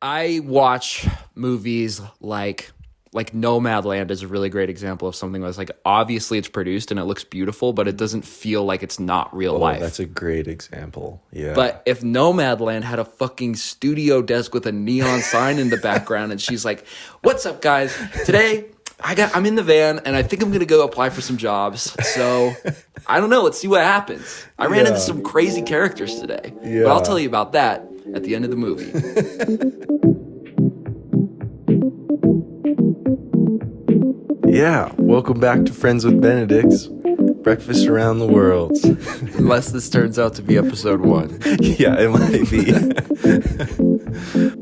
I watch movies like Nomadland is a really great example of something that's like obviously it's produced and it looks beautiful, but it doesn't feel like it's not real life. That's a great example. Yeah. But if Nomadland had a fucking studio desk with a neon sign in the background and she's like, "What's up, guys? Today I'm in the van and I think I'm gonna go apply for some jobs. So I don't know. Let's see what happens. I ran into some crazy characters today. Yeah. But I'll tell you about that at the end of the movie." Yeah, welcome back to Friends with Benedicts. Breakfast around the world. Unless this turns out to be episode 1. Yeah, it might be.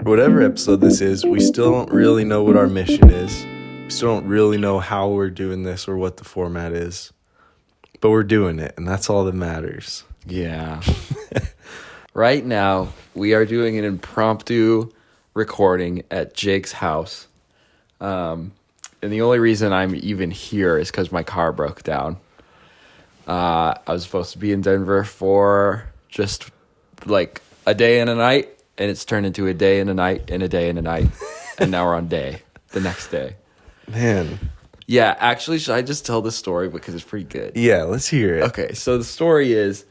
Whatever episode this is, we still don't really know what our mission is. We still don't really know how we're doing this or what the format is. But we're doing it, and that's all that matters. Yeah. Right now, we are doing an impromptu recording at Jake's house. And the only reason I'm even here is because my car broke down. I was supposed to be in Denver for just like a day and a night, and it's turned into a day and a night and a day and a night. And now we're on the next day. Man. Yeah, actually, should I just tell this story because it's pretty good? Yeah, let's hear it. Okay, so the story is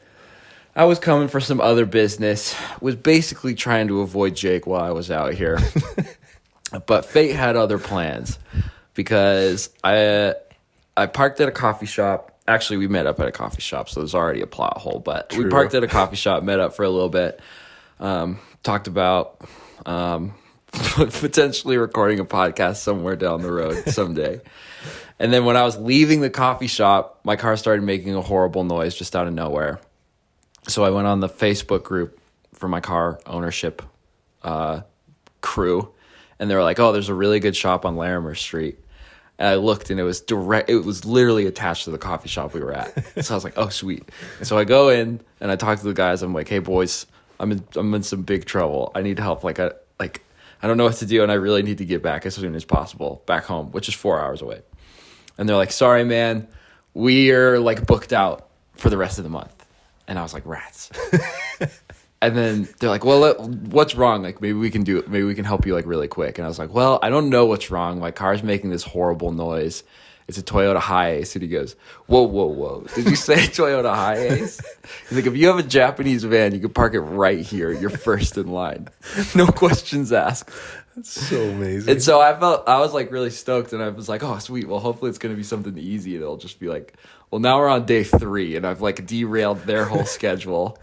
I was coming for some other business, was basically trying to avoid Jake while I was out here. But fate had other plans because I parked at a coffee shop. Actually, we met up at a coffee shop, so there's already a plot hole. But True. We parked at a coffee shop, met up for a little bit, talked about potentially recording a podcast somewhere down the road someday. And then when I was leaving the coffee shop, my car started making a horrible noise just out of nowhere. So I went on the Facebook group for my car ownership crew, and they were like, "Oh, there's a really good shop on Larimer Street." And I looked, and it was literally attached to the coffee shop we were at. So I was like, "Oh, sweet." And so I go in and I talk to the guys. I'm like, "Hey, boys, I'm in some big trouble. I need help. I don't know what to do, and I really need to get back as soon as possible back home, which is 4 hours away." And they're like, "Sorry, man, we're like booked out for the rest of the month." And I was like, "Rats." And then they're like, "Well, what's wrong? Like, maybe we can do it. Maybe we can help you like really quick." And I was like, "Well, I don't know what's wrong. My car's making this horrible noise. It's a Toyota Hiace." And he goes, Whoa. Did you say Toyota Hiace?" He's like, "If you have a Japanese van, you can park it right here. You're first in line. No questions asked." That's so amazing. And so I was like really stoked, and I was like, "Oh, sweet. Well, hopefully it's going to be something easy. And it'll just be like, well, now we're on day 3, and I've like derailed their whole schedule."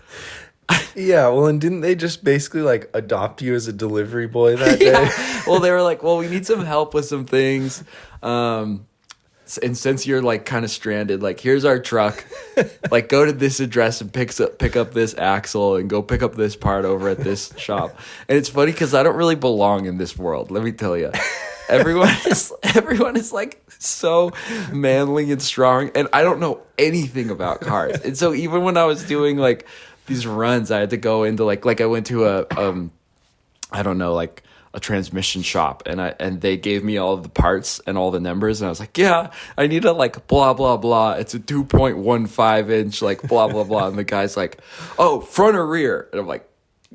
Yeah, well, and didn't they just basically like adopt you as a delivery boy that day? Yeah. Well, they were like, "Well, we need some help with some things. And since you're like kind of stranded, like here's our truck. Like go to this address and pick up this axle and go pick up this part over at this shop." And it's funny because I don't really belong in this world. Let me tell you, everyone is like so manly and strong, and I don't know anything about cars. And so even when I was doing like these runs, I had to go into like I went to a transmission shop, and they gave me all of the parts and all the numbers, and I was like, "Yeah, I need a like blah blah blah. It's a 2.15 inch like blah blah blah." And the guy's like, "Oh, front or rear?" And I'm like,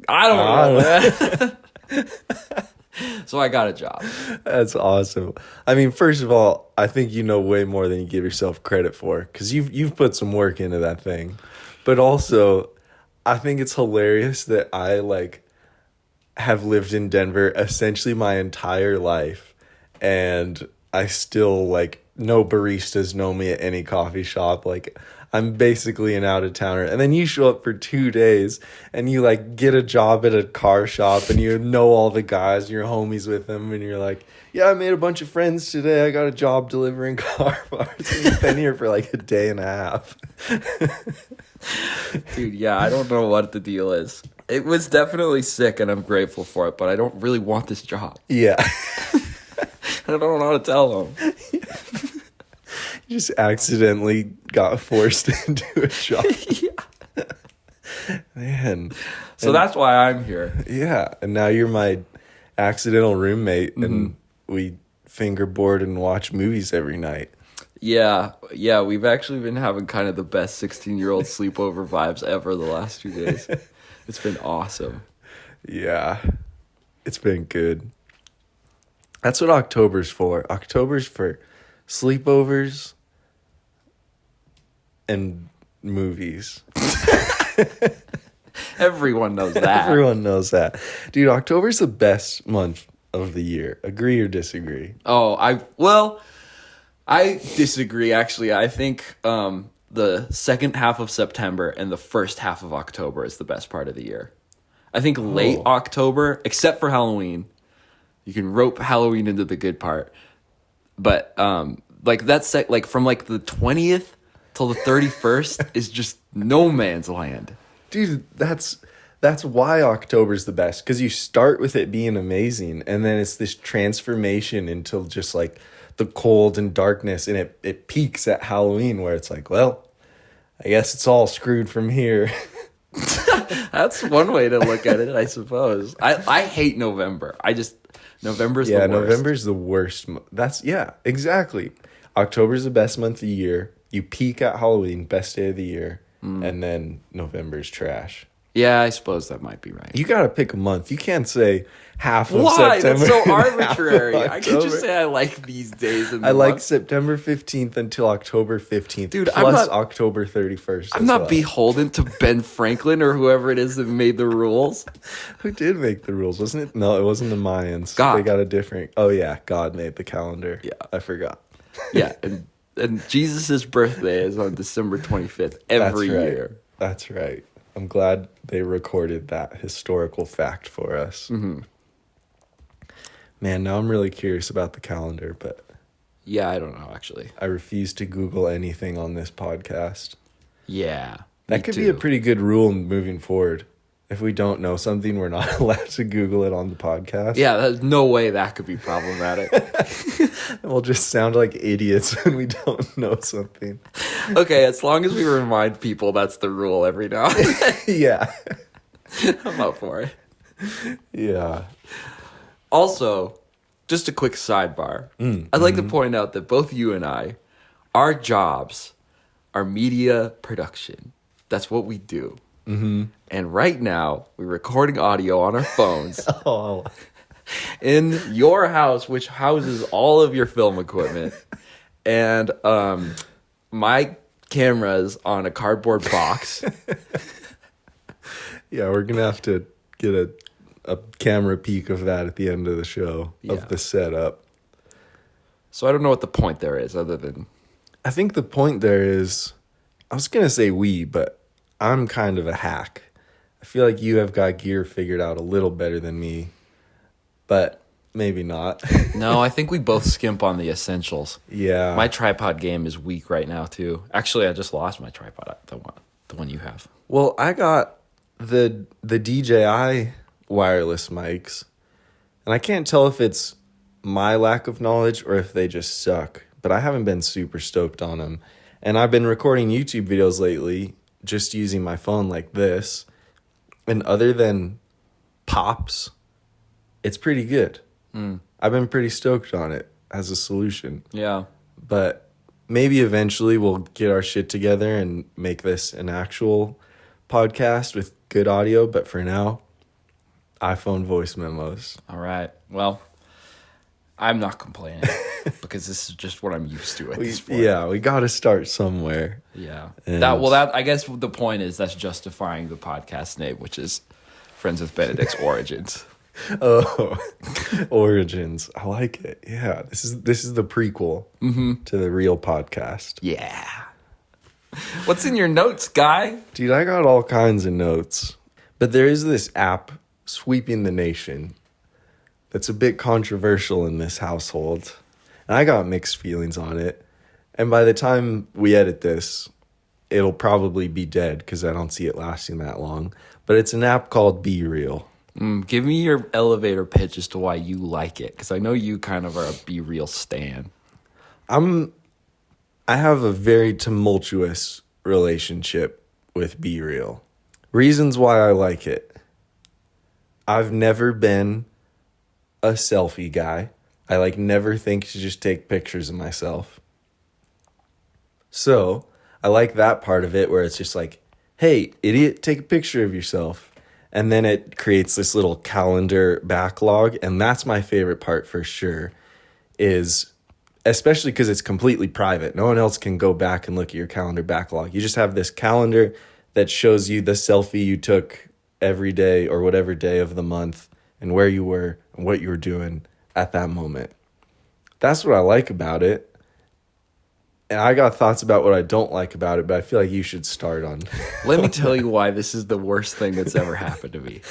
"I don't know, man." So I got a job. That's awesome. I mean, first of all, I think you know way more than you give yourself credit for, because you've put some work into that thing. But also, I think it's hilarious that I like have lived in Denver essentially my entire life, and I still like no baristas know me at any coffee shop. Like I'm basically an out of towner, and then you show up for 2 days and you like get a job at a car shop and you know all the guys, and you're homies with them, and you're like, "Yeah, I made a bunch of friends today. I got a job delivering car parts." And you've been here for like a day and a half. Dude, yeah, I don't know what the deal is. It was definitely sick, and I'm grateful for it, but I don't really want this job. Yeah. I don't know how to tell them. You just accidentally got forced into a job. Yeah. Man. So that's why I'm here. Yeah, and now you're my accidental roommate, and we fingerboard and watch movies every night. Yeah, we've actually been having kind of the best 16-year-old sleepover vibes ever the last 2 days. It's been awesome. Yeah. It's been good. That's what October's for. October's for sleepovers and movies. Everyone knows that. Everyone knows that. Dude, October's the best month of the year. Agree or disagree? Oh, I disagree, actually. I think the second half of September and the first half of October is the best part of the year. I think late October, except for Halloween, you can rope Halloween into the good part. But like that's like from like the 20th till the 31st is just no man's land. Dude, that's why October's the best, because you start with it being amazing, and then it's this transformation into just like the cold and darkness, and it peaks at Halloween where it's like, well, I guess it's all screwed from here. That's one way to look at it, I suppose. I hate November. November's the worst. November's the worst. Exactly. October's the best month of the year. You peak at Halloween, best day of the year. And then November's trash. Yeah, I suppose that might be right. You got to pick a month. You can't say half of Why? September. That's so arbitrary. I could just say I like these days. I like September 15th until October 15th. Dude, plus October 31st. I'm not beholden to Ben Franklin or whoever it is that made the rules. Who did make the rules? Wasn't it? No, it wasn't the Mayans. God. They got a different. Oh, yeah. God made the calendar. Yeah. I forgot. Yeah. And Jesus' birthday is on December 25th every year. That's right. I'm glad they recorded that historical fact for us. Mm-hmm. Man, now I'm really curious about the calendar, but... Yeah, I don't know, actually. I refuse to Google anything on this podcast. Yeah. That could be a pretty good rule moving forward. If we don't know something, we're not allowed to Google it on the podcast. Yeah, there's no way that could be problematic. We'll just sound like idiots when we don't know something. Okay, as long as we remind people that's the rule every now and then. Yeah. I'm up for it. Yeah. Also, just a quick sidebar. I'd like to point out that both you and I, our jobs are media production. That's what we do. Mm-hmm. And right now, we're recording audio on our phones in your house, which houses all of your film equipment. And my camera's on a cardboard box. Yeah, we're going to have to get a camera peek of that at the end of the show, of the setup. So I don't know what the point there is other than... I think the point there is, I was going to say but I'm kind of a hack. I feel like you have got gear figured out a little better than me, but maybe not. No, I think we both skimp on the essentials. Yeah. My tripod game is weak right now, too. Actually, I just lost my tripod, the one you have. Well, I got the DJI wireless mics, and I can't tell if it's my lack of knowledge or if they just suck, but I haven't been super stoked on them. And I've been recording YouTube videos lately just using my phone like this. And other than pops, it's pretty good. I've been pretty stoked on it as a solution. Yeah. But maybe eventually we'll get our shit together and make this an actual podcast with good audio. But for now, iPhone voice memos. All right. Well, I'm not complaining because this is just what I'm used to at this point. Yeah, we got to start somewhere. Yeah. And That I guess the point is that's justifying the podcast name, which is Friends with Benedicts Origins. Oh, Origins. I like it. Yeah, this is the prequel to the real podcast. Yeah. What's in your notes, guy? Dude, I got all kinds of notes. But there is this app sweeping the nation that's a bit controversial in this household. And I got mixed feelings on it. And by the time we edit this, it'll probably be dead because I don't see it lasting that long. But it's an app called Be Real. Give me your elevator pitch as to why you like it, because I know you kind of are a Be Real stan. I have a very tumultuous relationship with Be Real. Reasons why I like it. I've never been a selfie guy. I never think to just take pictures of myself. So I like that part of it where it's just like, hey, idiot, take a picture of yourself. And then it creates this little calendar backlog. And that's my favorite part for sure, is especially because it's completely private. No one else can go back and look at your calendar backlog. You just have this calendar that shows you the selfie you took every day or whatever day of the month and where you were and what you were doing at that moment. That's what I like about it. And I got thoughts about what I don't like about it, but I feel like you should start on. Let me tell you why this is the worst thing that's ever happened to me.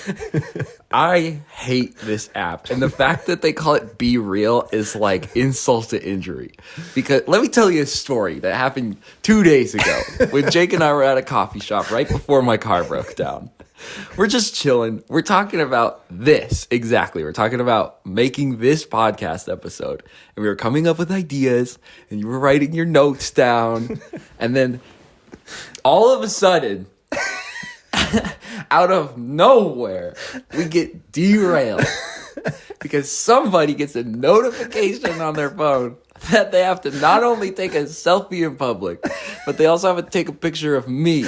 I hate this app. And the fact that they call it Be Real is like insult to injury. Because let me tell you a story that happened 2 days ago when Jake and I were at a coffee shop right before my car broke down. We're just chilling. We're talking about this. Exactly. We're talking about making this podcast episode. And we were coming up with ideas, and you were writing your notes down. And then all of a sudden, out of nowhere, we get derailed because somebody gets a notification on their phone that they have to not only take a selfie in public, but they also have to take a picture of me.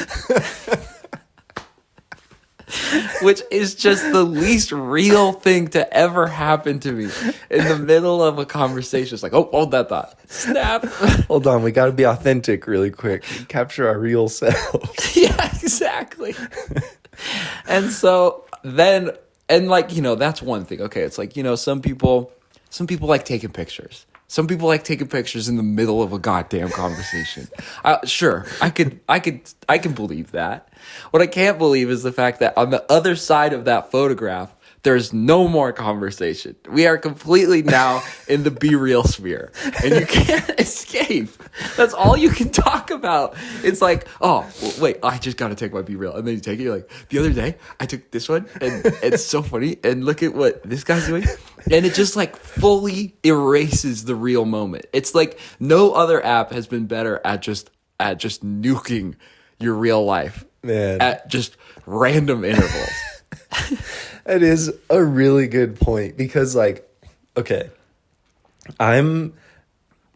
Which is just the least real thing to ever happen to me in the middle of a conversation. It's like, oh, hold that thought. Snap. Hold on, we got to be authentic really quick. Capture our real selves. Yeah, exactly. And so then, and like, you know, that's one thing. Okay, it's like, you know, some people like taking pictures. Some people like taking pictures in the middle of a goddamn conversation. Sure, I can believe that. What I can't believe is the fact that on the other side of that photograph, there's no more conversation. We are completely now in the Be Real sphere, and you can't escape. That's all you can talk about. It's like, oh, wait, I just got to take my Be Real. And then you take it, you're like, the other day, I took this one, and it's so funny, and look at what this guy's doing. And it just like fully erases the real moment. It's like no other app has been better at just nuking your real life. Man. At just random intervals. That is a really good point because, like, okay, I'm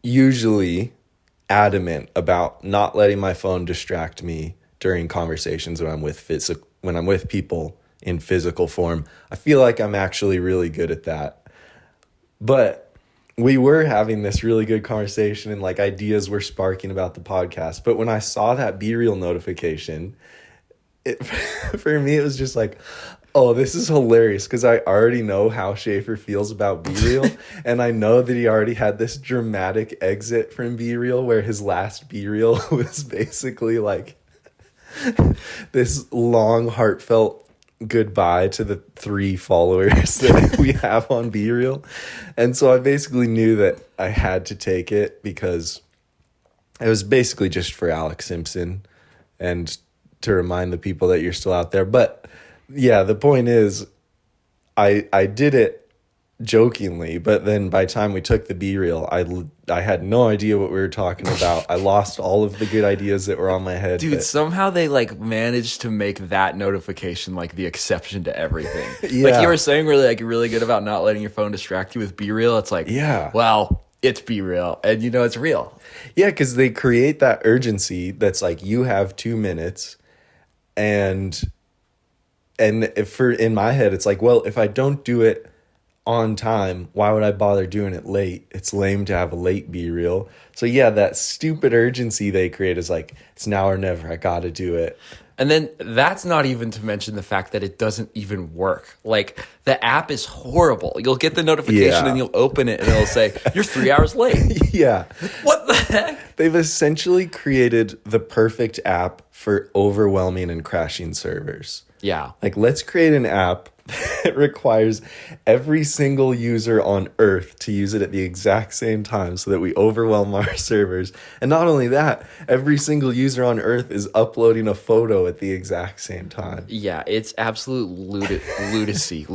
usually adamant about not letting my phone distract me during conversations when I'm with people in physical form. I feel like I'm actually really good at that. But we were having this really good conversation and like ideas were sparking about the podcast. But when I saw that Be Real notification, for me, it was just like, oh, this is hilarious because I already know how Shaffer feels about Be Real. And I know that he already had this dramatic exit from Be Real where his last Be Real was basically like this long, heartfelt goodbye to the 3 followers that we have on Be Real. And so I basically knew that I had to take it because it was basically just for Alex Simpson and to remind the people that you're still out there. But yeah, the point is I did it jokingly, but then by the time we took the Be Real, I had no idea what we were talking about. I lost all of the good ideas that were on my head. Dude, somehow they like managed to make that notification like the exception to everything. Yeah. Like you were saying, really good about not letting your phone distract you with Be Real. It's like, yeah, well, it's Be Real, and you know it's real. Yeah, because they create that urgency that's like you have 2 minutes, and in my head, it's like, well, if I don't do it on time, why would I bother doing it late? It's lame to have a late Be Real. So yeah, that stupid urgency they create is like, it's now or never. I got to do it. And then that's not even to mention the fact that it doesn't even work. Like the app is horrible. You'll get the notification and you'll open it and it'll say, you're 3 hours late. Yeah. What the heck? They've essentially created the perfect app for overwhelming and crashing servers. Yeah. Like, let's create an app that requires every single user on Earth to use it at the exact same time so that we overwhelm our servers. And not only that, every single user on Earth is uploading a photo at the exact same time. Yeah, it's absolute ludicrousy.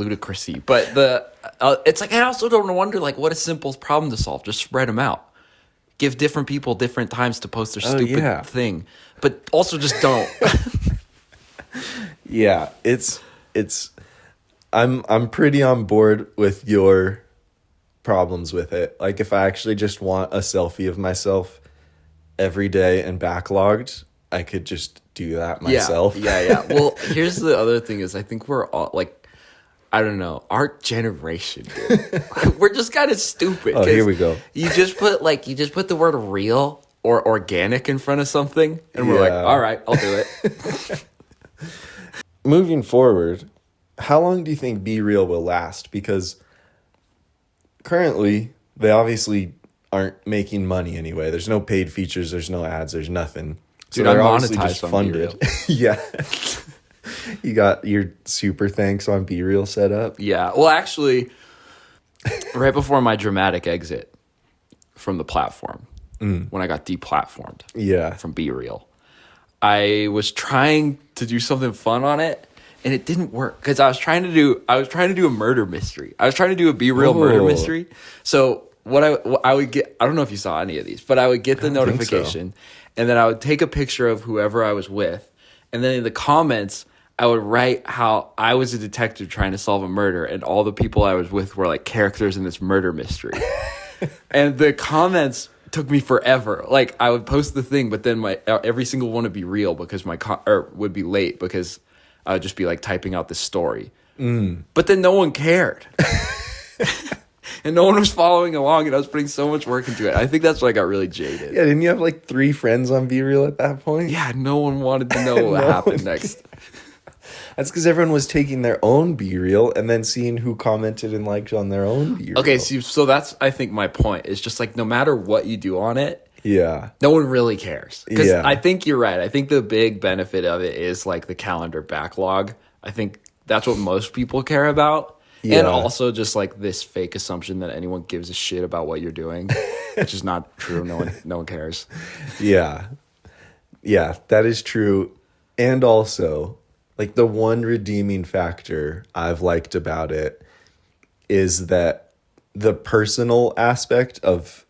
But it's like, I also don't wonder, like, what a simple problem to solve. Just spread them out. Give different people different times to post their stupid thing. But also just don't. Yeah, I'm pretty on board with your problems with it. Like if I actually just want a selfie of myself every day and backlogged, I could just do that myself. Yeah. Well, here's the other thing is I think we're all like, I don't know, our generation, dude. We're just kind of stupid. Oh, here we go. You just put the word real or organic in front of something, and we're like, all right, I'll do it. Moving forward, how long do you think Be Real will last? Because currently, they obviously aren't making money anyway. There's no paid features. There's no ads. There's nothing. So Dude, they're I'm obviously monetized just on funded. Yeah. You got your super thanks on Be Real set up? Yeah. Well, actually, right before my dramatic exit from the platform, when I got deplatformed from Be Real, I was trying to do something fun on it, and it didn't work because I was trying to do a murder mystery. I was trying to do a Be Real murder mystery. So what I would get, I don't know if you saw any of these, but I would get the notification, and then I would take a picture of whoever I was with, and then in the comments, I would write how I was a detective trying to solve a murder, and all the people I was with were like characters in this murder mystery. And the comments took me forever. Like I would post the thing, but then my every single one would be real because would be late because I would just be like typing out this story. But then no one cared. And no one was following along, and I was putting so much work into it. I think that's why I got really jaded. Yeah, didn't you have like 3 friends on Be Real at that point? Yeah, no one wanted to know what happened next. That's because everyone was taking their own Be Real and then seeing who commented and liked on their own Be Real. Okay, so that's, I think, my point. It's just like no matter what you do on it, no one really cares. Because I think you're right. I think the big benefit of it is like the calendar backlog. I think that's what most people care about. Yeah. And also just like this fake assumption that anyone gives a shit about what you're doing, which is not true. No one cares. Yeah, that is true. And also, like the one redeeming factor I've liked about it is that the personal aspect of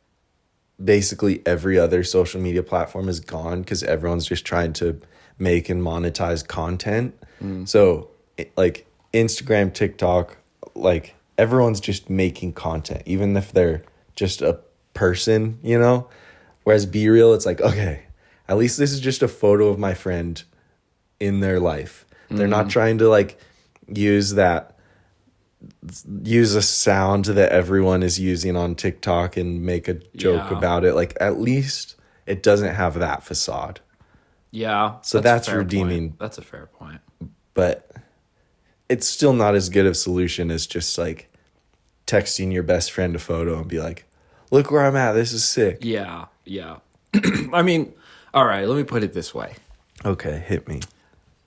basically every other social media platform is gone because everyone's just trying to make and monetize content. So like Instagram, TikTok, like everyone's just making content, even if they're just a person, you know? Whereas Be Real, it's like, okay, at least this is just a photo of my friend in their life. They're not trying to like use a sound that everyone is using on TikTok and make a joke about it. Like at least it doesn't have that facade. Yeah. So that's redeeming. That's a fair point. But it's still not as good of a solution as just like texting your best friend a photo and be like, look where I'm at. This is sick. Yeah. I mean, all right, let me put it this way. Okay, hit me.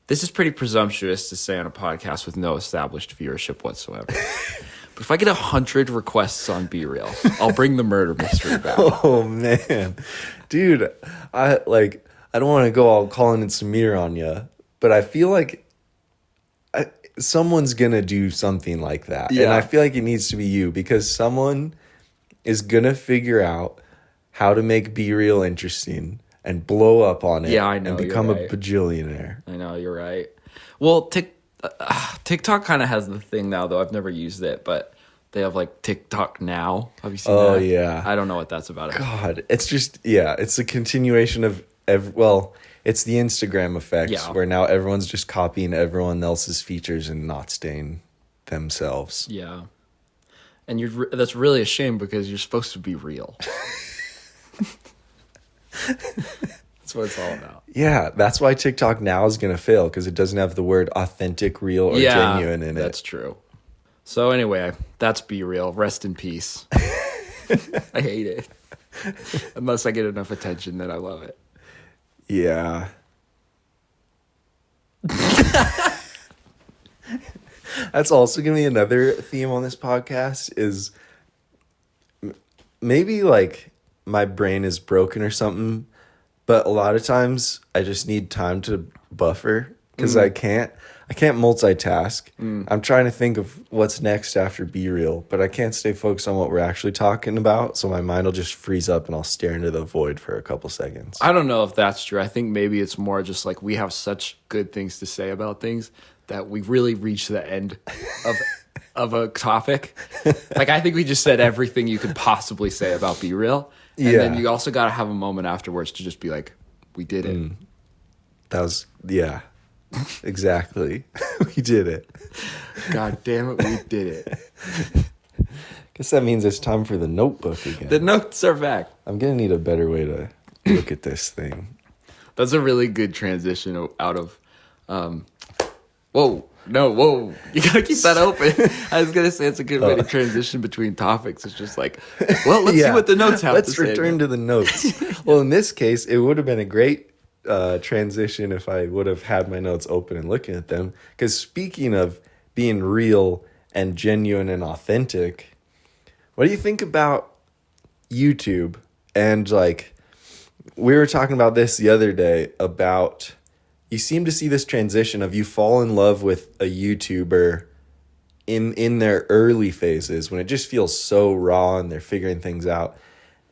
This is pretty presumptuous to say on a podcast with no established viewership whatsoever. But if I get 100 requests on Be Real, I'll bring the murder mystery back. Oh, man. Dude, I don't want to go all calling it Samir on you, but I feel like someone's going to do something like that. Yeah. And I feel like it needs to be you because someone is going to figure out how to make Be Real interesting and blow up on it. Yeah, I know. And become a bajillionaire. I know, you're right. Well, TikTok kind of has the thing now, though. I've never used it, but they have like TikTok Now. Have you seen that? Oh, yeah. I don't know what that's about. God, it's just, it's a continuation of, it's the Instagram effect where now everyone's just copying everyone else's features and not staying themselves. Yeah. And that's really a shame because you're supposed to be real. That's what it's all about. Yeah, that's why TikTok Now is going to fail because it doesn't have the word authentic, real, or genuine in it. That's true. So anyway, that's Be Real. Rest in peace. I hate it. Unless I get enough attention, then I love it. Yeah. That's also going to be another theme on this podcast is maybe like my brain is broken or something, but a lot of times I just need time to buffer because I can't multitask. I'm trying to think of what's next after Be Real, but I can't stay focused on what we're actually talking about, so my mind will just freeze up and I'll stare into the void for a couple seconds. I don't know if that's true. I think maybe it's more just like we have such good things to say about things that we really reach the end of a topic. Like I think we just said everything you could possibly say about Be Real. And then you also got to have a moment afterwards to just be like, we did it. That was, yeah, exactly. We did it. God damn it, we did it. Guess that means it's time for the notebook again. The notes are back. I'm going to need a better way to look at this thing. That's a really good transition out of, whoa. You gotta keep that open. I was gonna say it's a good way to transition between topics. It's just like, well, let's see what the notes have to say. Let's return to the notes. Well, in this case, it would have been a great transition if I would have had my notes open and looking at them. Because speaking of being real and genuine and authentic, what do you think about YouTube? And like, we were talking about this the other day about, you seem to see this transition of you fall in love with a YouTuber in their early phases when it just feels so raw and they're figuring things out.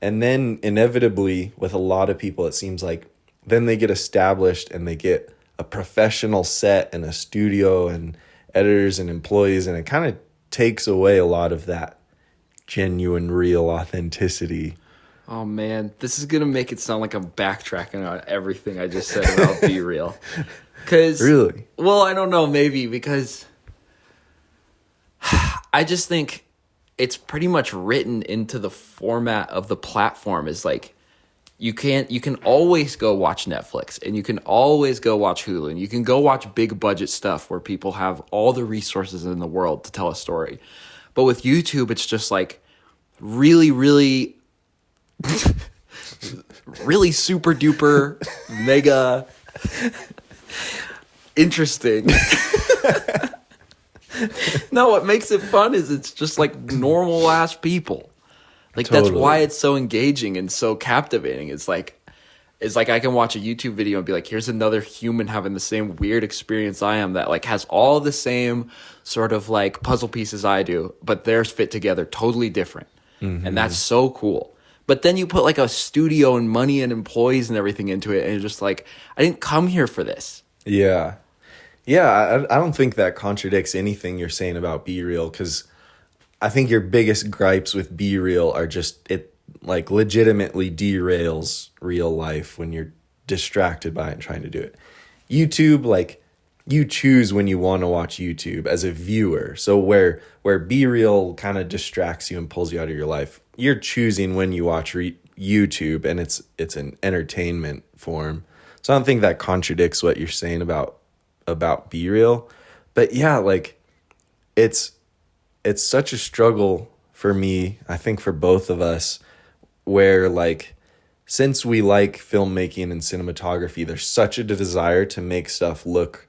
And then inevitably with a lot of people, it seems like then they get established and they get a professional set and a studio and editors and employees. And it kind of takes away a lot of that genuine, real authenticity. Oh man, this is gonna make it sound like I'm backtracking on everything I just said about Be Real. Cause really, well, I don't know, maybe because I just think it's pretty much written into the format of the platform. Is like you can always go watch Netflix and you can always go watch Hulu and you can go watch big budget stuff where people have all the resources in the world to tell a story. But with YouTube, it's just like really, really really super duper mega interesting. No, what makes it fun is it's just like normal ass people. Like totally. That's why it's so engaging and so captivating. It's like I can watch a YouTube video and be like, here's another human having the same weird experience I am that like has all the same sort of like puzzle pieces I do, but theirs fit together totally different. Mm-hmm. And that's so cool. But then you put like a studio and money and employees and everything into it, and you're just like, I didn't come here for this. Yeah. Yeah, I don't think that contradicts anything you're saying about Be Real, because I think your biggest gripes with Be Real are just it like legitimately derails real life when you're distracted by it and trying to do it. YouTube, like you choose when you want to watch YouTube as a viewer. So where Be Real kind of distracts you and pulls you out of your life, you're choosing when you watch YouTube, and it's an entertainment form. So I don't think that contradicts what you're saying about Be Real. But yeah, like it's such a struggle for me, I think for both of us, where like since we like filmmaking and cinematography, there's such a desire to make stuff look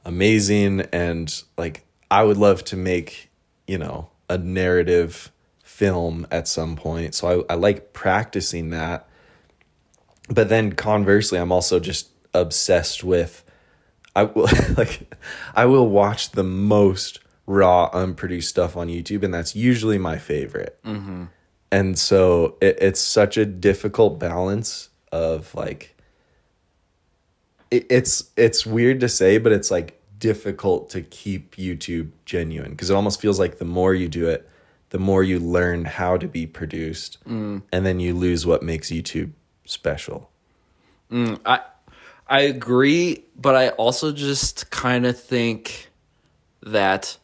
amazing, and like I would love to make, a narrative film at some point. So I like practicing that. But then conversely, I'm also just obsessed with I will watch the most raw, unproduced stuff on YouTube, and that's usually my favorite. Mm-hmm. And so it's such a difficult balance of like, it's weird to say, but it's like difficult to keep YouTube genuine, because it almost feels like the more you do it, the more you learn how to be produced, and then you lose what makes YouTube special. I agree, but I also just kind of think that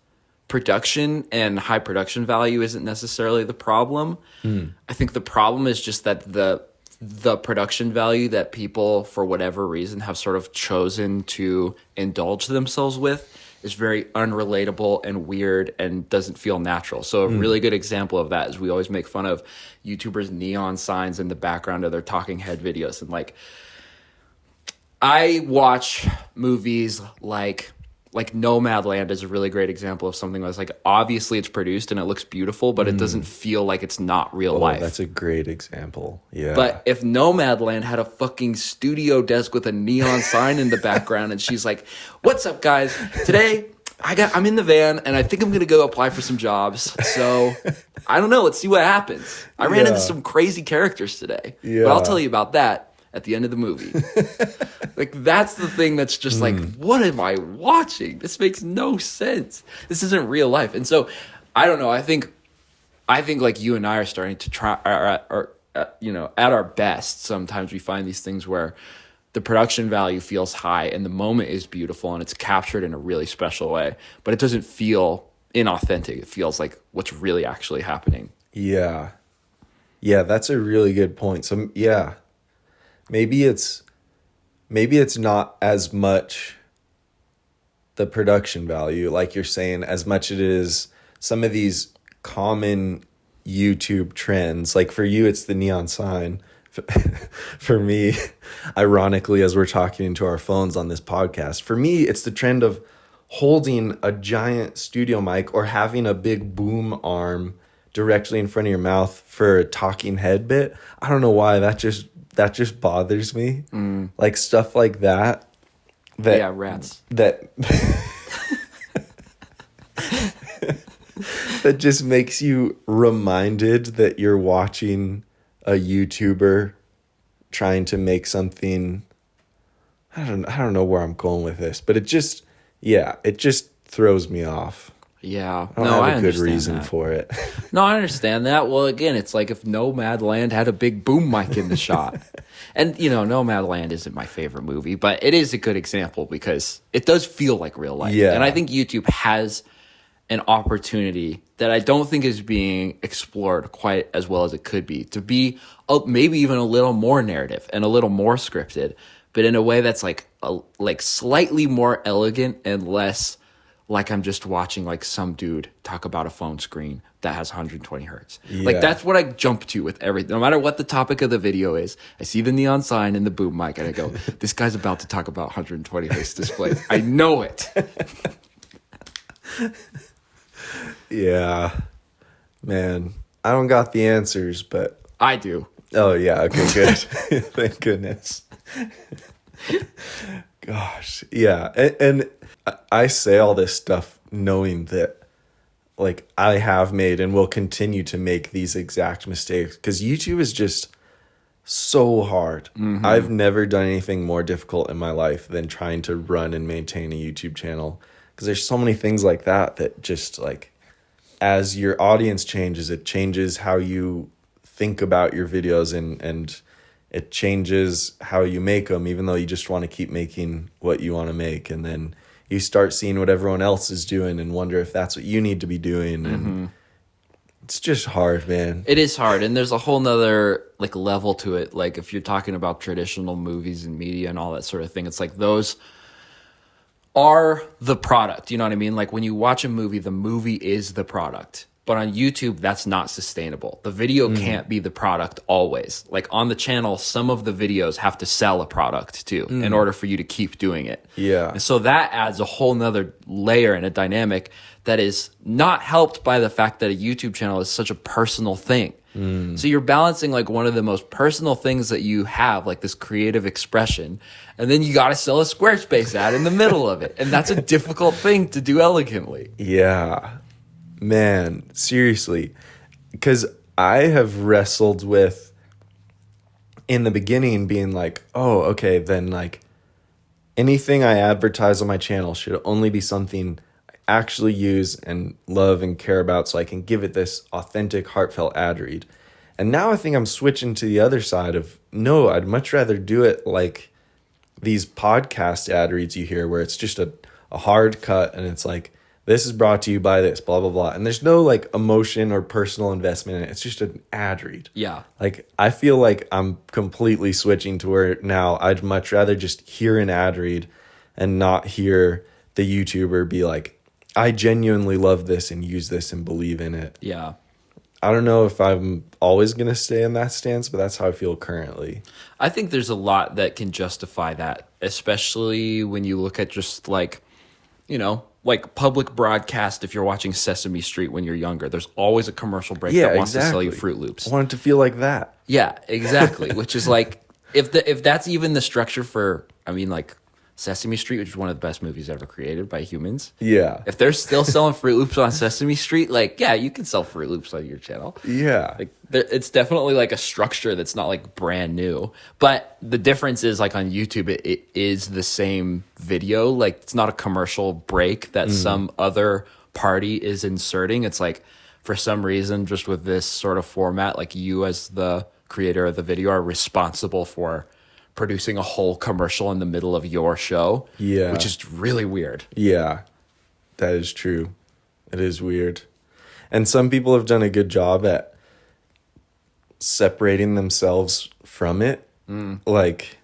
production and high production value isn't necessarily the problem. I think the problem is just that the production value that people, for whatever reason, have sort of chosen to indulge themselves with is very unrelatable and weird and doesn't feel natural. So a really good example of that is we always make fun of YouTubers' neon signs in the background of their talking head videos. And like, I watch movies like Nomadland is a really great example of something that's like, obviously it's produced and it looks beautiful, but it doesn't feel like it's not real life. That's a great example. Yeah. But if Nomadland had a fucking studio desk with a neon sign in the background and she's like, what's up guys? Today I'm in the van and I think I'm going to go apply for some jobs. So I don't know. Let's see what happens. I ran into some crazy characters today, but I'll tell you about that at the end of the movie. Like, that's the thing that's just like, what am I watching? This makes no sense. This isn't real life. And so, I don't know. I think like you and I are starting to try, at our best, sometimes we find these things where the production value feels high and the moment is beautiful and it's captured in a really special way, but it doesn't feel inauthentic. It feels like what's really actually happening. Yeah. Yeah, that's a really good point. So yeah, maybe it's not as much the production value, like you're saying, as much it is some of these common YouTube trends. Like for you, it's the neon sign. For me, ironically, as we're talking into our phones on this podcast, for me, it's the trend of holding a giant studio mic or having a big boom arm directly in front of your mouth for a talking head bit. I don't know why that just bothers me. Like stuff like that. Yeah, rats. That that just makes you reminded that you're watching a YouTuber trying to make something. I don't know where I'm going with this, but it just throws me off. Yeah. I don't have a good reason for it. No, I understand that. Well, again, it's like if Nomadland had a big boom mic in the shot. And, you know, Nomadland isn't my favorite movie, but it is a good example because it does feel like real life. Yeah. And I think YouTube has an opportunity that I don't think is being explored quite as well as it could be, to be maybe even a little more narrative and a little more scripted, but in a way that's like slightly more elegant and less like I'm just watching like some dude talk about a phone screen that has 120 hertz. Yeah. Like that's what I jump to with everything. No matter what the topic of the video is, I see the neon sign and the boom mic and I go, this guy's about to talk about 120 hertz displays. I know it. Yeah, man, I don't got the answers, but I do. Oh yeah, okay, good. Thank goodness. Gosh, yeah, and I say all this stuff knowing that, like, I have made and will continue to make these exact mistakes because YouTube is just so hard. I've never done anything more difficult in my life than trying to run and maintain a YouTube channel because there's so many things like that just like, as your audience changes, it changes how you think about your videos and it changes how you make them, even though you just want to keep making what you want to make. And then you start seeing what everyone else is doing and wonder if that's what you need to be doing. And it's just hard, man. It is hard. And there's a whole nother like level to it. Like if you're talking about traditional movies and media and all that sort of thing, it's like those are the product. You know what I mean? Like when you watch a movie, the movie is the product. But on YouTube, that's not sustainable. The video can't be the product always. Like on the channel, some of the videos have to sell a product too in order for you to keep doing it. Yeah. And so that adds a whole nother layer and a dynamic that is not helped by the fact that a YouTube channel is such a personal thing. So you're balancing like one of the most personal things that you have, like this creative expression, and then you got to sell a Squarespace ad in the middle of it. And that's a difficult thing to do elegantly. Yeah. Man, seriously, because I have wrestled with in the beginning being like, oh, okay, then like anything I advertise on my channel should only be something I actually use and love and care about so I can give it this authentic, heartfelt ad read. And now I think I'm switching to the other side of, no, I'd much rather do it like these podcast ad reads you hear where it's just a hard cut and it's like, this is brought to you by this, blah, blah, blah. And there's no like emotion or personal investment in it. It's just an ad read. Yeah. Like I feel like I'm completely switching to where now I'd much rather just hear an ad read and not hear the YouTuber be like, I genuinely love this and use this and believe in it. Yeah. I don't know if I'm always going to stay in that stance, but that's how I feel currently. I think there's a lot that can justify that, especially when you look at just like, you know, like public broadcast. If you're watching Sesame Street when you're younger, there's always a commercial break that wants to sell you Fruit Loops. I want it to feel like that. Yeah, exactly. Which is like, if that's even the structure for, I mean, like Sesame Street, which is one of the best movies ever created by humans. Yeah. If they're still selling Fruit Loops on Sesame Street, like, yeah, you can sell Fruit Loops on your channel. Yeah. Like, it's definitely like a structure that's not like brand new. But the difference is like on YouTube, it is the same video. Like it's not a commercial break that some other party is inserting. It's like for some reason, just with this sort of format, like you as the creator of the video are responsible for producing a whole commercial in the middle of your show. Yeah. Which is really weird. Yeah, that is true. It is weird. And some people have done a good job at separating themselves from it. Like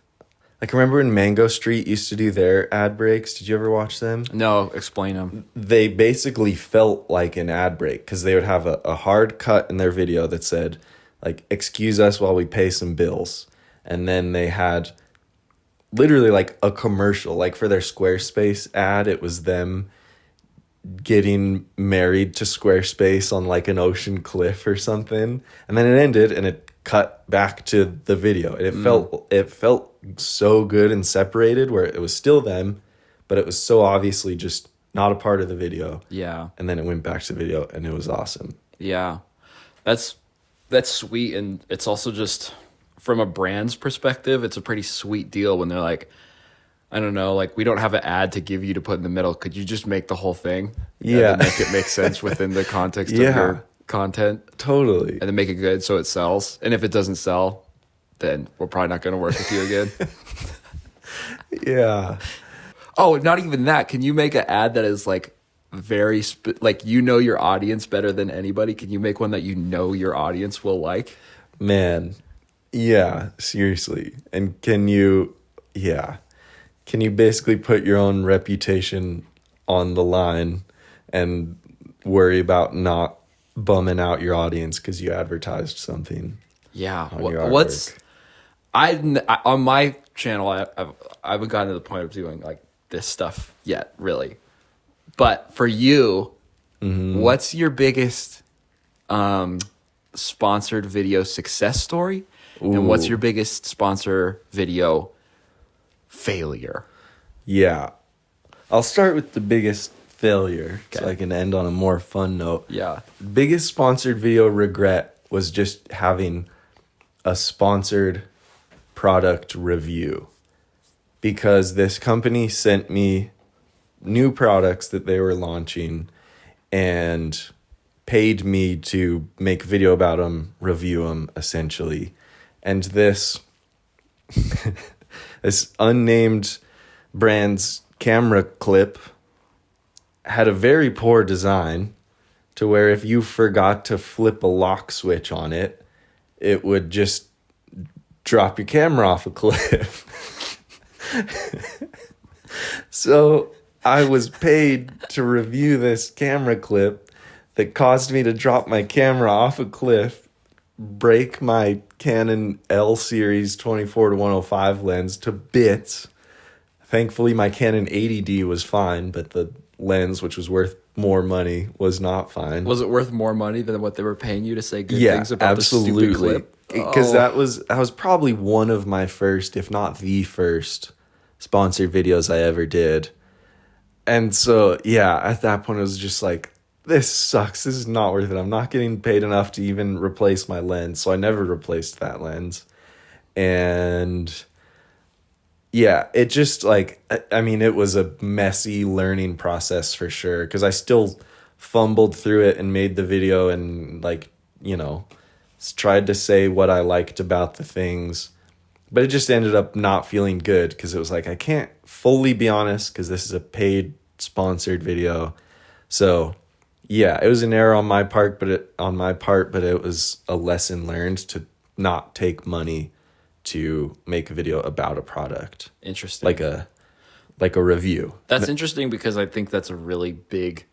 remember when Mango Street used to do their ad breaks? Did you ever watch them? No, explain them. They basically felt like an ad break because they would have a hard cut in their video that said, like, excuse us while we pay some bills. And then they had literally like a commercial, like for their Squarespace ad. It was them getting married to Squarespace on like an ocean cliff or something. And then it ended and it cut back to the video. And it felt so good and separated where it was still them, but it was so obviously just not a part of the video. Yeah. And then it went back to the video and it was awesome. Yeah. That's sweet. And it's also just from a brand's perspective, it's a pretty sweet deal when they're like, I don't know, like, we don't have an ad to give you to put in the middle. Could you just make the whole thing? Yeah. And make it make sense within the context of your content. Totally. And then make it good so it sells. And if it doesn't sell, then we're probably not going to work with you again. Yeah. Oh, not even that. Can you make an ad that is like very, like, you know your audience better than anybody? Can you make one that you know your audience will like? Man. Yeah, seriously. And can you basically put your own reputation on the line and worry about not bumming out your audience because you advertised something? Yeah. What's on my channel, I haven't gotten to the point of doing like this stuff yet, really. But for you, what's your biggest sponsored video success story? Ooh. And what's your biggest sponsor video failure? Yeah. I'll start with the biggest failure so I can end on a more fun note. Yeah. Biggest sponsored video regret was just having a sponsored product review, because this company sent me new products that they were launching and paid me to make a video about them, review them essentially. And this this unnamed brand's camera clip had a very poor design to where if you forgot to flip a lock switch on it, it would just drop your camera off a cliff. So I was paid to review this camera clip that caused me to drop my camera off a cliff, break my Canon L series 24-105 lens to bits. Thankfully, my Canon 80D was fine, but the lens, which was worth more money, was not fine. Was it worth more money than what they were paying you to say good Yeah, things about absolutely. the stupid clip? Because that was probably one of my first, if not the first, sponsored videos I ever did. And so, yeah, at that point, it was just like, this sucks. This is not worth it. I'm not getting paid enough to even replace my lens. So I never replaced that lens. And yeah, it just like, I mean, it was a messy learning process for sure. Because I still fumbled through it and made the video and like, you know, tried to say what I liked about the things. But it just ended up not feeling good because it was like, I can't fully be honest because this is a paid sponsored video. So yeah, it was an error on my part, but it was a lesson learned to not take money to make a video about a product. Interesting. Like a review. That's interesting because I think that's a really big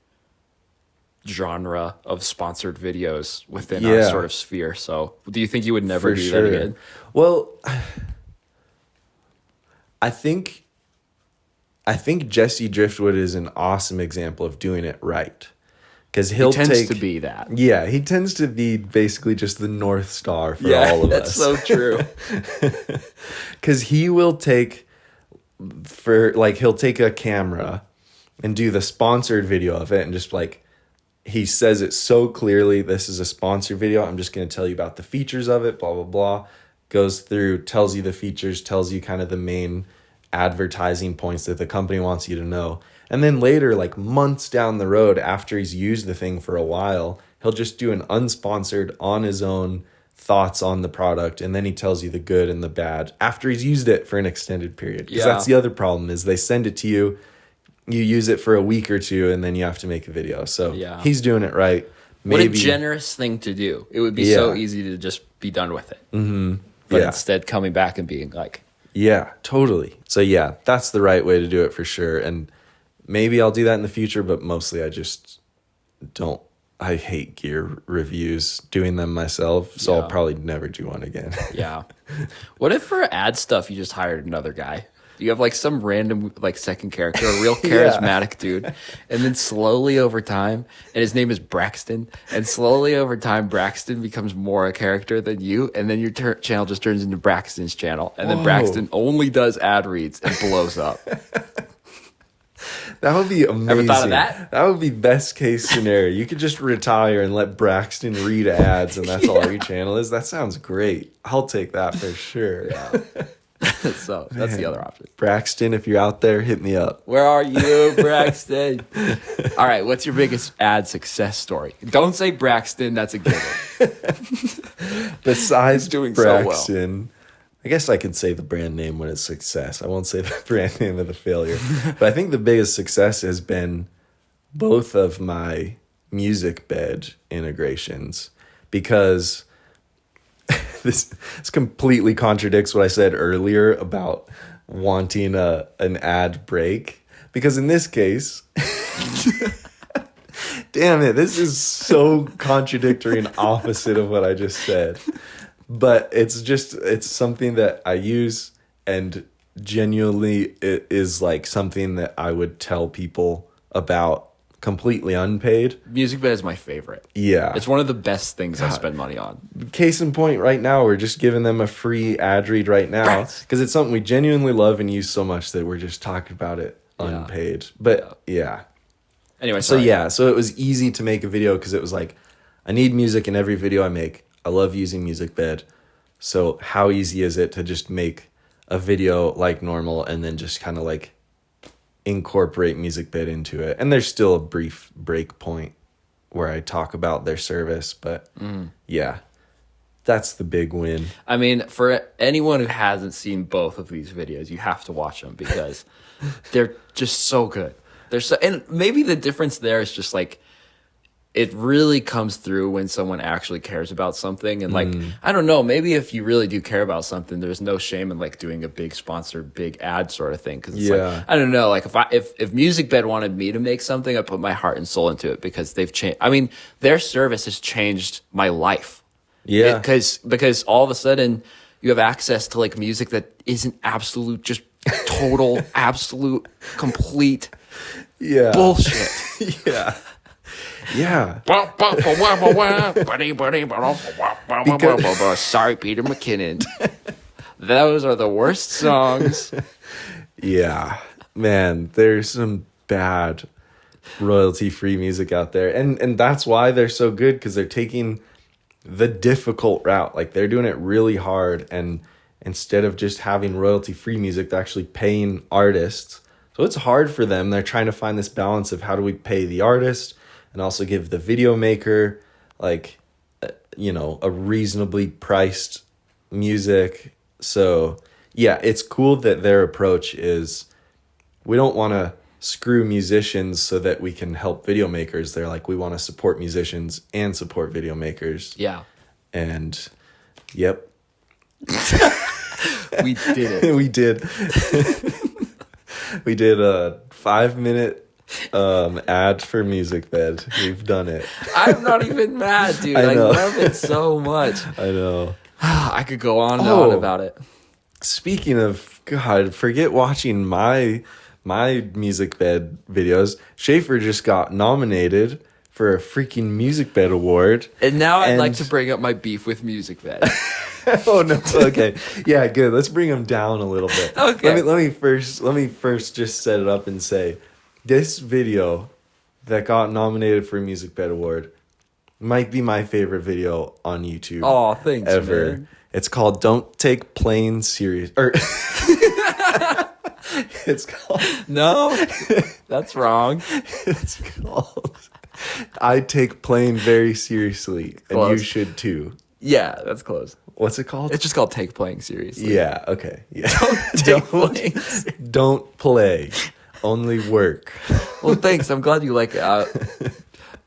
genre of sponsored videos within our sort of sphere. So do you think you would never do that again? Well, I think Jesse Driftwood is an awesome example of doing it right. Because he tends to be that. Yeah, he tends to be basically just the North Star for all of us. That's so true. Because he'll take a camera and do the sponsored video of it and just like, he says it so clearly, this is a sponsored video. I'm just going to tell you about the features of it, blah, blah, blah. Goes through, tells you the features, tells you kind of the main advertising points that the company wants you to know. And then later, like months down the road, after he's used the thing for a while, he'll just do an unsponsored, on his own thoughts on the product, and then he tells you the good and the bad after he's used it for an extended period. Because that's the other problem is they send it to you, you use it for a week or two, and then you have to make a video. So he's doing it right. Maybe. What a generous thing to do. It would be so easy to just be done with it. Mm-hmm. But instead coming back and being like... Yeah, totally. So yeah, that's the right way to do it for sure. And maybe I'll do that in the future, but mostly I just don't. I hate gear reviews, doing them myself, so I'll probably never do one again. Yeah. What if for ad stuff you just hired another guy? You have like some random like second character, a real charismatic dude, and then slowly over time, and his name is Braxton, and slowly over time Braxton becomes more a character than you, and then your channel just turns into Braxton's channel, and then Braxton only does ad reads and blows up. That would be amazing. Ever thought of that? That would be best case scenario. You could just retire and let Braxton read ads, and that's all your channel is. That sounds great. I'll take that for sure. Yeah. So that's the other option. Braxton, if you're out there, hit me up. Where are you, Braxton? All right, what's your biggest ad success story? Don't say Braxton. That's a given. Besides doing Braxton, so well. I guess I could say the brand name when it's success. I won't say the brand name of the failure. But I think the biggest success has been both of my Musicbed integrations, because this completely contradicts what I said earlier about wanting an ad break. Because in this case, damn it, this is so contradictory and opposite of what I just said. But it's something that I use, and genuinely it is like something that I would tell people about completely unpaid. Musicbed is my favorite. Yeah. It's one of the best things I spend money on. Case in point, right now, we're just giving them a free ad read right now because it's something we genuinely love and use so much that we're just talking about it unpaid. But Anyway, so it was easy to make a video because it was like, I need music in every video I make. I love using Musicbed. So how easy is it to just make a video like normal and then just kind of like incorporate Musicbed into it? And there's still a brief break point where I talk about their service, but that's the big win. I mean, for anyone who hasn't seen both of these videos, you have to watch them because they're just so good. And maybe the difference there is just like, it really comes through when someone actually cares about something. And like, I don't know, maybe if you really do care about something, there's no shame in like doing a big sponsor, big ad sort of thing. Cause it's like, I don't know, like if Musicbed wanted me to make something, I put my heart and soul into it because they've changed. I mean, their service has changed my life. Yeah. Because all of a sudden you have access to like music that isn't absolute, just total, absolute, complete bullshit. Yeah. Sorry, Peter McKinnon. Those are the worst songs. Yeah. Man, there's some bad royalty-free music out there. And that's why they're so good, because they're taking the difficult route. Like, they're doing it really hard. And instead of just having royalty-free music, they're actually paying artists. So it's hard for them. They're trying to find this balance of how do we pay the artist and also give the video maker, like, a reasonably priced music. So, yeah, it's cool that their approach is, we don't want to screw musicians so that we can help video makers. They're like, we want to support musicians and support video makers. Yeah. And, yep. We did it. We did. We did a 5-minute ad for Musicbed. We've done it. I'm not even mad, dude. I love it so much. I know. I could go on and on about it. Speaking of, God, forget watching my Musicbed videos. Shaffer just got nominated for a freaking Musicbed award. And now I'd like to bring up my beef with Musicbed. Oh no. Okay. Yeah, good. Let's bring them down a little bit. Okay. Let me first just set it up and say, this video that got nominated for a Musicbed award might be my favorite video on YouTube. Oh, thanks, ever. Man. It's called "Don't Take Plane Serious." Or it's called No, that's wrong. It's called "I Take Plane Very Seriously," and you should too. Yeah, that's close. What's it called? It's just called Take Playing Seriously. Yeah, okay. Yeah. Playing. Don't play. Only work. Well, thanks. I'm glad you like it.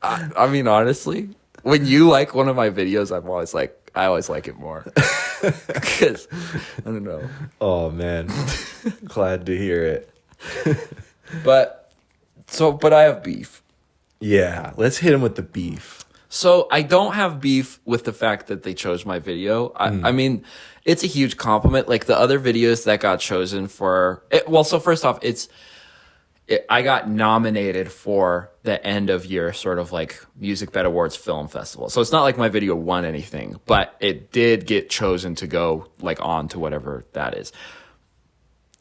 I mean, honestly, when you like one of my videos, I always like it more. Because, I don't know. Oh, man. Glad to hear it. But I have beef. Yeah, let's hit him with the beef. So I don't have beef with the fact that they chose my video. I mean, it's a huge compliment. Like the other videos that got chosen for it. Well, so first off, I got nominated for the end of year sort of like Musicbed Awards Film Festival. So it's not like my video won anything, but it did get chosen to go like on to whatever that is.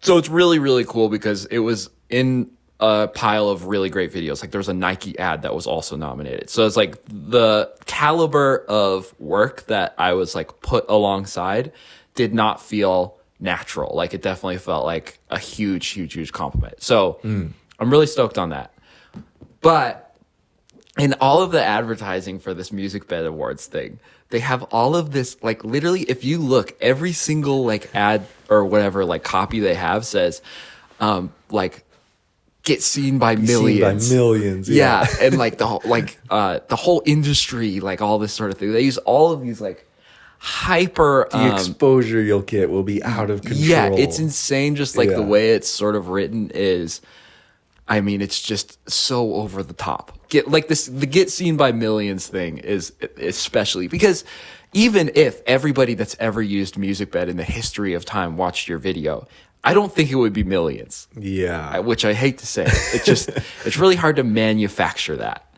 So it's really, really cool because it was in a pile of really great videos. Like there was a Nike ad that was also nominated. So it's like the caliber of work that I was like put alongside did not feel natural. Like it definitely felt like a huge, huge, huge compliment. So I'm really stoked on that. But in all of the advertising for this Musicbed Awards thing, they have all of this, like literally, if you look, every single like ad or whatever, like copy they have says, like, get seen by millions. Seen by millions, yeah. And like the whole industry, like all this sort of thing. They use all of these like hyper the exposure you'll get will be out of control. Yeah, it's insane. Just like the way it's sort of written is, I mean, it's just so over the top. The get seen by millions thing is especially because even if everybody that's ever used Musicbed in the history of time watched your video, I don't think it would be millions. Yeah. Which I hate to say. It's really hard to manufacture that.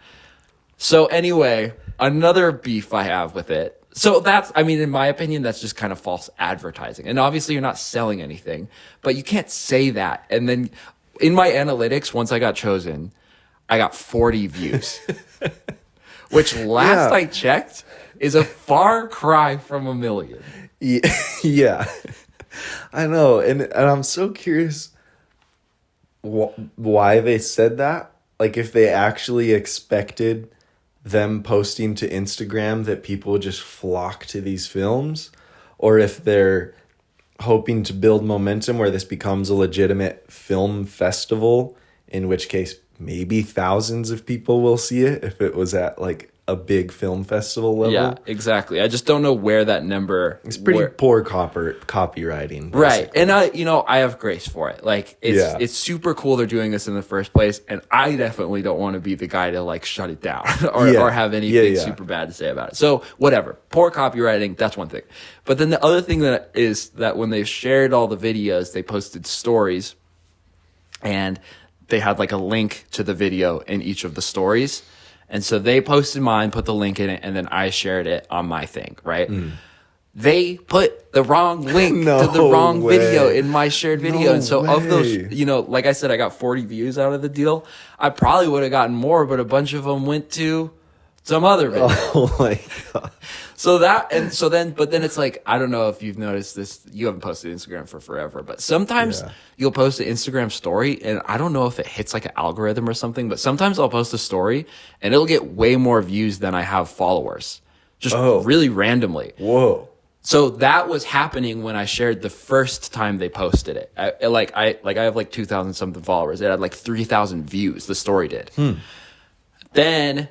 So anyway, another beef I have with it. So that's, I mean, in my opinion, that's just kind of false advertising. And obviously you're not selling anything, but you can't say that. And then in my analytics, once I got chosen, I got 40 views, which last I checked is a far cry from 1 million. Yeah. I know. And I'm so curious why they said that. Like if they actually expected them posting to Instagram that people just flock to these films, or if they're hoping to build momentum where this becomes a legitimate film festival, in which case maybe thousands of people will see it if it was at like a big film festival level. Yeah, exactly. I just don't know where that number. It's pretty poor copywriting, basically. Right? And I have grace for it. Like it's super cool they're doing this in the first place, and I definitely don't want to be the guy to like shut it down or have anything super bad to say about it. So whatever, poor copywriting, that's one thing. But then the other thing that is that when they shared all the videos, they posted stories, and they had like a link to the video in each of the stories. And so they posted mine, put the link in it, and then I shared it on my thing, right? They put the wrong link to the wrong video in my shared video. And so of those, like I said, I got 40 views out of the deal. I probably would have gotten more, but a bunch of them went to some other video. Oh my God. But then it's like, I don't know if you've noticed this. You haven't posted Instagram for forever, but sometimes you'll post an Instagram story, and I don't know if it hits like an algorithm or something, but sometimes I'll post a story and it'll get way more views than I have followers, just really randomly. Whoa. So that was happening when I shared the first time they posted it. I have like 2,000 something followers. It had like 3,000 views. The story did. Then,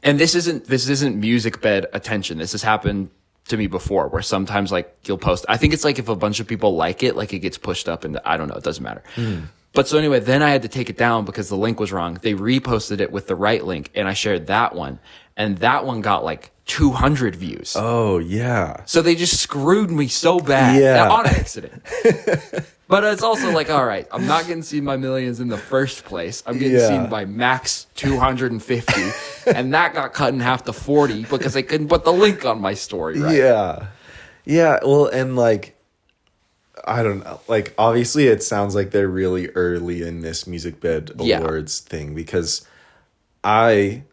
and this isn't Musicbed attention. This has happened to me before, where sometimes like you'll post. I think it's like if a bunch of people like it gets pushed up, and I don't know. It doesn't matter. But so anyway, then I had to take it down because the link was wrong. They reposted it with the right link, and I shared that one, and that one got like 200 views. Oh yeah. So they just screwed me so bad on accident. But it's also like, all right, I'm not getting seen by millions in the first place. I'm getting seen by max 250. And that got cut in half to 40 because they couldn't put the link on my story, right? Yeah. Yeah. Well, and like, I don't know. Like, obviously, it sounds like they're really early in this Musicbed Awards thing, because I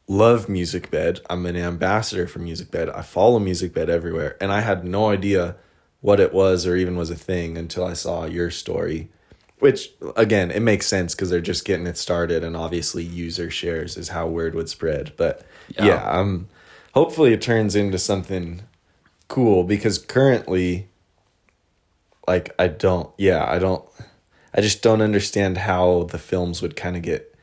love Musicbed. I'm an ambassador for Musicbed. I follow Musicbed everywhere. And I had no idea what it was or even was a thing until I saw your story, which again, it makes sense because they're just getting it started, and obviously user shares is how word would spread. But hopefully it turns into something cool, because currently, like, I just don't understand how the films would kind of get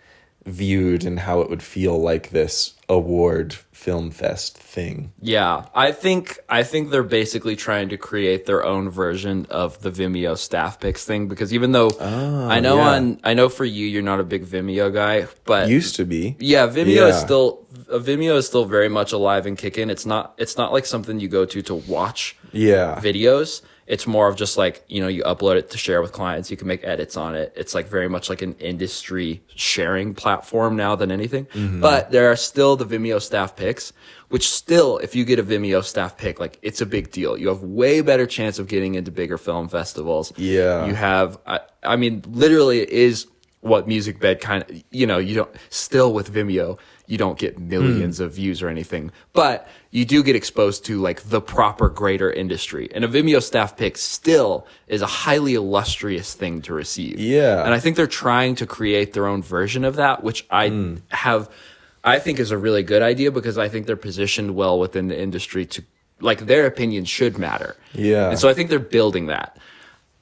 viewed and how it would feel like this award film fest thing. Yeah, I think they're basically trying to create their own version of the Vimeo staff picks thing, because even though I know for you're not a big Vimeo guy, but Used to be. yeah, Vimeo is still very much alive and kicking. It's not like something you go to watch videos. It's more of just like, you upload it to share with clients. You can make edits on it. It's like very much like an industry sharing platform now than anything. Mm-hmm. But there are still the Vimeo staff picks, which still, if you get a Vimeo staff pick, like, it's a big deal. You have way better chance of getting into bigger film festivals. Yeah. You have, I mean, literally it is what Musicbed kind of, you don't, still with Vimeo, you don't get millions of views or anything, but you do get exposed to like the proper greater industry. And a Vimeo staff pick still is a highly illustrious thing to receive. Yeah. And I think they're trying to create their own version of that, which I think is a really good idea, because I think they're positioned well within the industry to, like, their opinion should matter. Yeah. And so I think they're building that.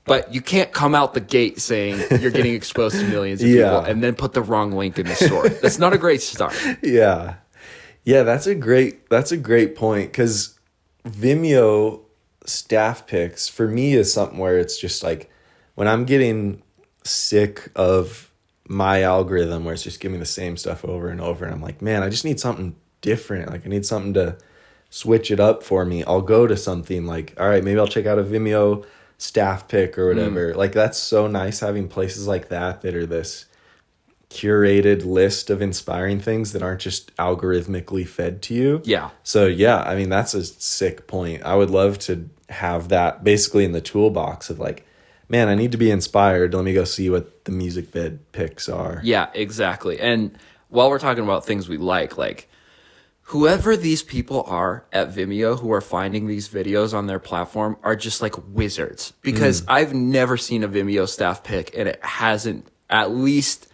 But you can't come out the gate saying you're getting exposed to millions of people and then put the wrong link in the story. That's not a great start. Yeah. Yeah, that's a great point, because Vimeo staff picks for me is something where it's just like, when I'm getting sick of my algorithm where it's just giving me the same stuff over and over, and I'm like, man, I just need something different. Like, I need something to switch it up for me. I'll go to something like, all right, maybe I'll check out a Vimeo staff pick or whatever. Like, that's so nice having places like that are this curated list of inspiring things that aren't just algorithmically fed to you. Yeah. So yeah, I mean, that's a sick point. I would love to have that basically in the toolbox of like, man, I need to be inspired. Let me go see what the Musicbed picks are. Yeah, exactly. And while we're talking about things we like, whoever these people are at Vimeo who are finding these videos on their platform are just like wizards, because I've never seen a Vimeo staff pick and it hasn't at least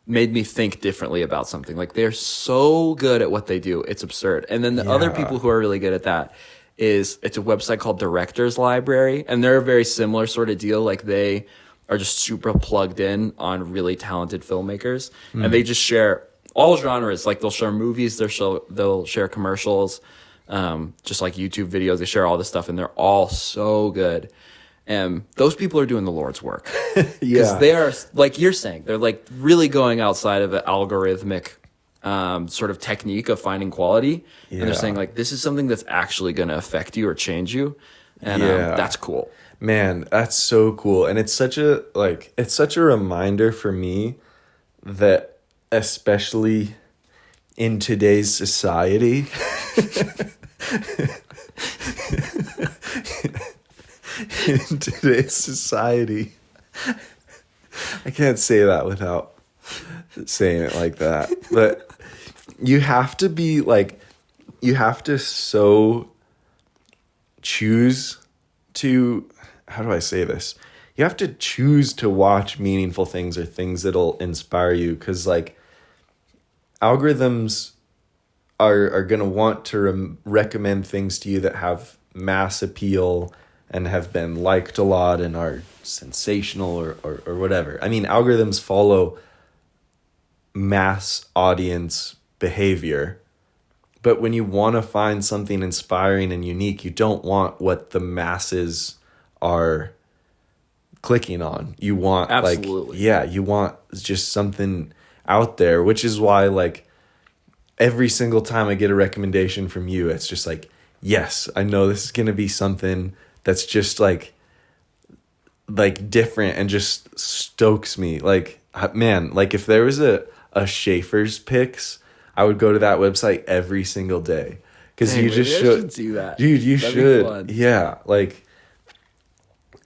made me think differently about something. Like, they're so good at what they do. It's absurd. And then the other people who are really good at that it's a website called Directors Library, and they're a very similar sort of deal. Like, they are just super plugged in on really talented filmmakers, and they just share all genres. Like, they'll share movies, they'll share commercials, just like YouTube videos. They share all this stuff, and they're all so good. And those people are doing the Lord's work. Because they are, like you're saying, they're like really going outside of the algorithmic sort of technique of finding quality. And they're saying, like, this is something that's actually going to affect you or change you. And that's cool. Man, that's so cool. And it's such a reminder for me that, especially in today's society, I can't say that without saying it like that, but you have to so choose to, how do I say this? You have to choose to watch meaningful things or things that'll inspire you, because like, algorithms are going to want to recommend things to you that have mass appeal and have been liked a lot and are sensational or whatever. I mean, algorithms follow mass audience behavior, but when you want to find something inspiring and unique, you don't want what the are clicking on. You want you want just something out there, which is why like every single time I get a recommendation from you, it's just like, yes, I know this is going to be something that's just like different and just stokes me. Like, man, like if there was a Shaffer's picks, I would go to that website every single day, because you just should do that, dude. You should, yeah. Like,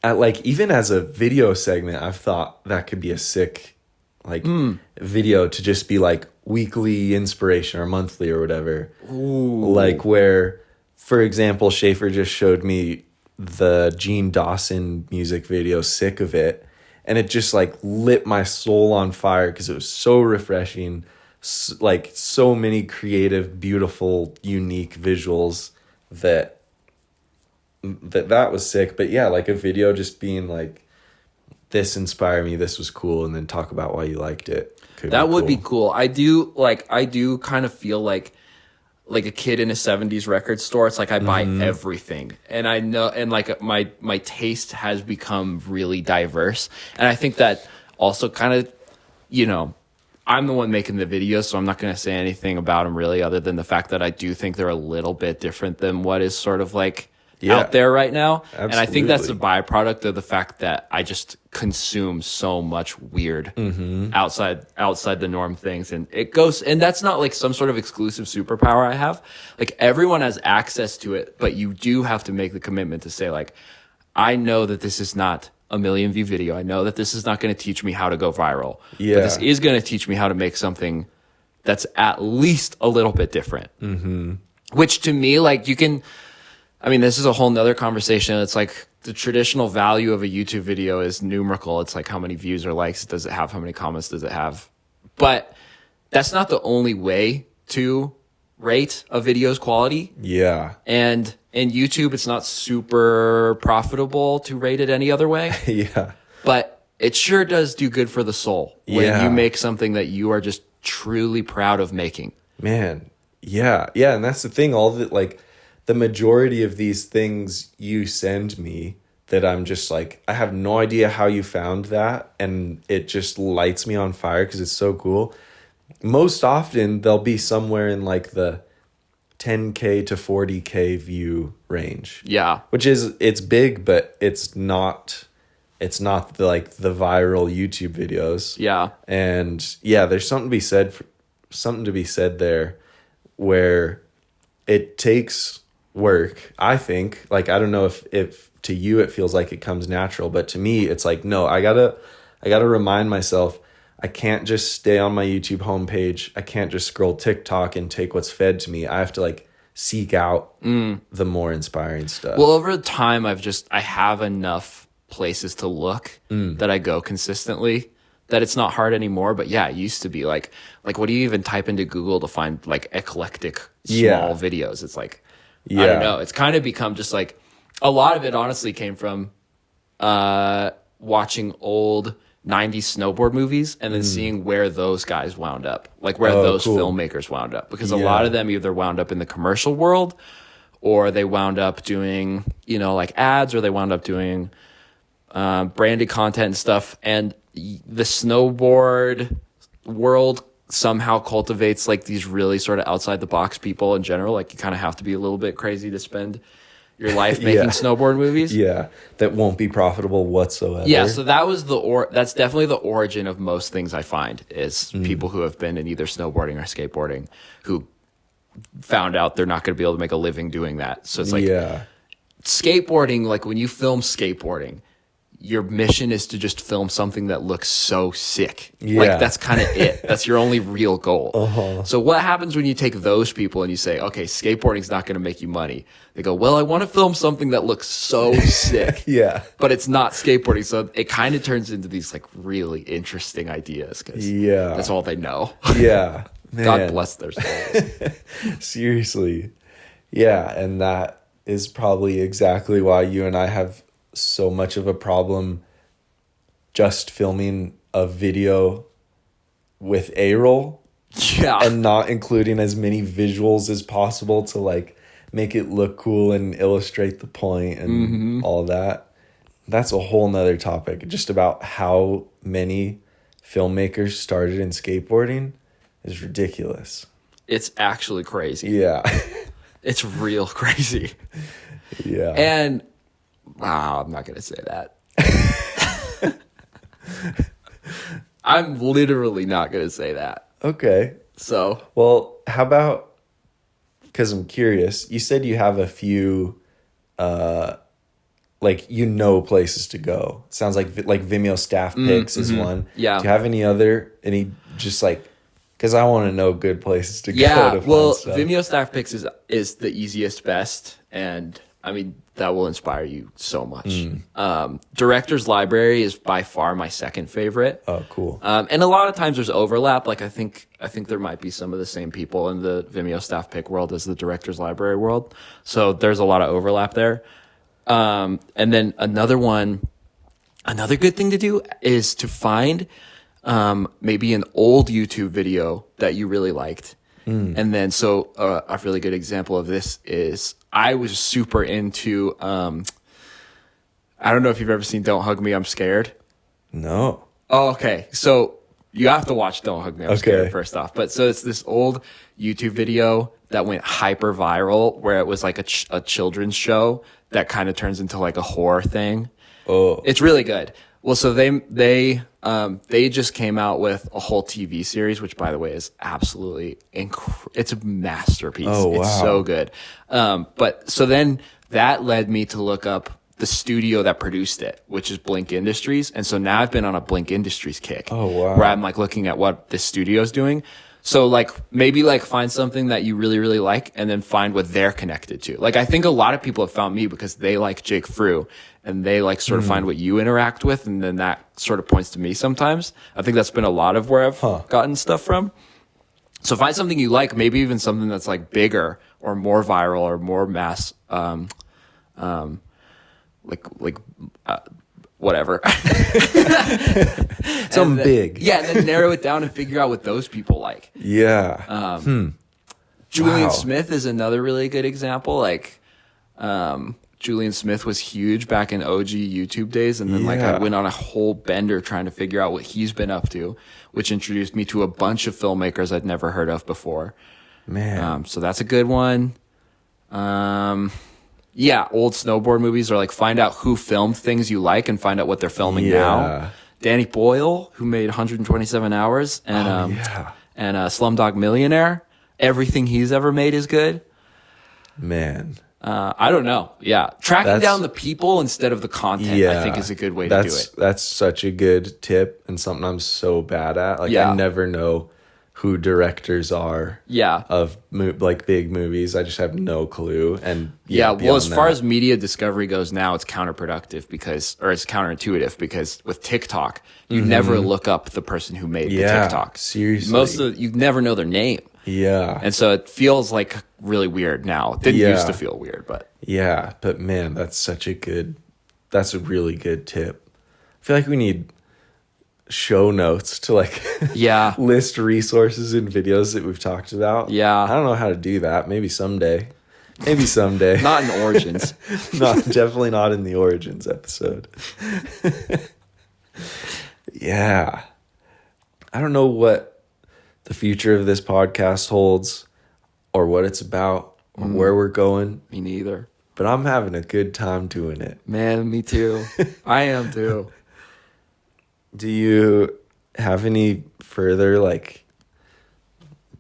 even as a video segment, I've thought that could be a sick video to just be like weekly inspiration or monthly or whatever. Ooh. Like where, for example, Shaffer just showed me the Gene Dawson music video, Sick of It, and it just like lit my soul on fire because it was so refreshing, like so many creative, beautiful, unique visuals that was sick. But yeah, like a video just being like, this inspired me, this was cool, and then talk about why you liked it. That would be cool. I do kind of feel like a kid in a 70s record store. It's like I buy everything, and I know, and like my taste has become really diverse. And I think that also kind of, you know, I'm the one making the videos, so I'm not going to say anything about them really, other than the fact that I do think they're a little bit different than what is sort of like out there right now. Absolutely. And I think that's a byproduct of the fact that I just consume so much weird outside the norm things, and it goes, and that's not like some sort of exclusive superpower I have. Like everyone has access to it, but you do have to make the commitment to say like, I know that this is not a million view video. I know that this is not going to teach me how to go viral. Yeah. But this is going to teach me how to make something that's at least a little bit different. Which to me, like, you can, I mean, this is a whole nother conversation. It's like the traditional value of a YouTube video is numerical. It's like how many views or likes does it have? How many comments does it have? But that's not the only way to rate a video's quality. Yeah. And in YouTube, it's not super profitable to rate it any other way. Yeah. But it sure does do good for the soul when you make something that you are just truly proud of making. Man. Yeah. Yeah. And that's the thing. All the, like, the majority of these things you send me that I'm just like, I have no idea how you found that. And it just lights me on fire because it's so cool. Most often, they'll be somewhere in like the 10K to 40K view range. Yeah. Which is, it's big, but it's not the viral YouTube videos. Yeah. And yeah, there's something to be said there where it takes work, I think. Like, I don't know if to you it feels like it comes natural, but to me it's like, no, I gotta remind myself, I can't just stay on my YouTube homepage. I can't just scroll TikTok and take what's fed to me. I have to like seek out the more inspiring stuff. Well, over time, I have enough places to look that I go consistently that it's not hard anymore. But yeah, it used to be like what do you even type into Google to find like eclectic small videos? It's like, I don't know. It's kind of become just like, a lot of it honestly came from watching old 90s snowboard movies and then seeing where those guys wound up, like where those filmmakers wound up, because a lot of them either wound up in the commercial world or they wound up doing, you know, like ads, or they wound up doing branded content and stuff. And the snowboard world somehow cultivates like these really sort of outside the box people in general. Like you kind of have to be a little bit crazy to spend your life making snowboard movies. Yeah, that won't be profitable whatsoever. Yeah, so that was that's definitely the origin of most things I find is people who have been in either snowboarding or skateboarding who found out they're not going to be able to make a living doing that. So it's like skateboarding, like when you film skateboarding, your mission is to just film something that looks so sick. Yeah. Like that's kind of it. That's your only real goal. So what happens when you take those people and you say, okay, skateboarding's not going to make you money? They go, well, I want to film something that looks so sick. But it's not skateboarding. So it kind of turns into these like really interesting ideas because that's all they know. Yeah. Man. God bless their souls. Seriously. Yeah. And that is probably exactly why you and I have so much of a problem just filming a video with A-roll and not including as many visuals as possible to like make it look cool and illustrate the point and all that. That's a whole nother topic, just about how many filmmakers started in skateboarding is ridiculous. It's actually crazy. Yeah. It's real crazy. Yeah. And wow, I'm not going to say that. I'm literally not going to say that. Okay. So. Well, how about, because I'm curious, you said you have a few, like, places to go. It sounds like Vimeo staff picks is one. Yeah. Do you have any just like, because I want to know good places to go to find stuff. Vimeo staff picks is the easiest, best, and I mean, that will inspire you so much. Director's Library is by far my second favorite. Oh, cool. And a lot of times there's overlap. Like I think there might be some of the same people in the Vimeo staff pick world as the Director's Library world. So there's a lot of overlap there. And then another good thing to do is to find maybe an old YouTube video that you really liked. And then, so a really good example of this is I was super into, I don't know if you've ever seen Don't Hug Me, I'm Scared. No. Oh, okay. So you have to watch Don't Hug Me, I'm Scared first off. But so it's this old YouTube video that went hyper viral where it was like a children's show that kind of turns into like a horror thing. Oh. It's really good. Well, so they just came out with a whole TV series, which by the way is absolutely it's a masterpiece. Oh, wow. It's so good. But so then that led me to look up the studio that produced it, which is Blink Industries. And so now I've been on a Blink Industries kick. Oh, wow. Where I'm like looking at what the studio's doing. So like maybe like find something that you really, really like and then find what they're connected to. Like I think a lot of people have found me because they like Jake Frew and they like sort of find what you interact with. And then that sort of points to me sometimes. I think that's been a lot of where I've gotten stuff from. So find something you like, maybe even something that's like bigger or more viral or more mass, whatever. Something big. Yeah, and then narrow it down and figure out what those people like. Yeah. Julian Smith is another really good example. Like, Julian Smith was huge back in OG YouTube days, and then like I went on a whole bender trying to figure out what he's been up to, which introduced me to a bunch of filmmakers I'd never heard of before. Man. So that's a good one. Yeah, old snowboard movies, or like find out who filmed things you like and find out what they're filming now. Danny Boyle, who made 127 Hours, and Slumdog Millionaire. Everything he's ever made is good. Man. I don't know. Yeah. Tracking down the people instead of the content, I think is a good way to do it. That's such a good tip and something I'm so bad at. Like I never know who directors are of like big movies. I just have no clue. And well, as far as media discovery goes now, it's counterproductive or it's counterintuitive because with TikTok, you never look up the person who made the TikTok. Seriously. You never know their name. Yeah. And so it feels like really weird now. It didn't used to feel weird, but. Yeah, but man, that's a really good tip. I feel like we need show notes to like list resources and videos that we've talked about. I don't know how to do that. Maybe someday. Not in Origins. Definitely not in the Origins episode. I don't know what the future of this podcast holds or what it's about or where we're going. Me neither. But I'm having a good time doing it. Man, me too. I am too. Do you have any further like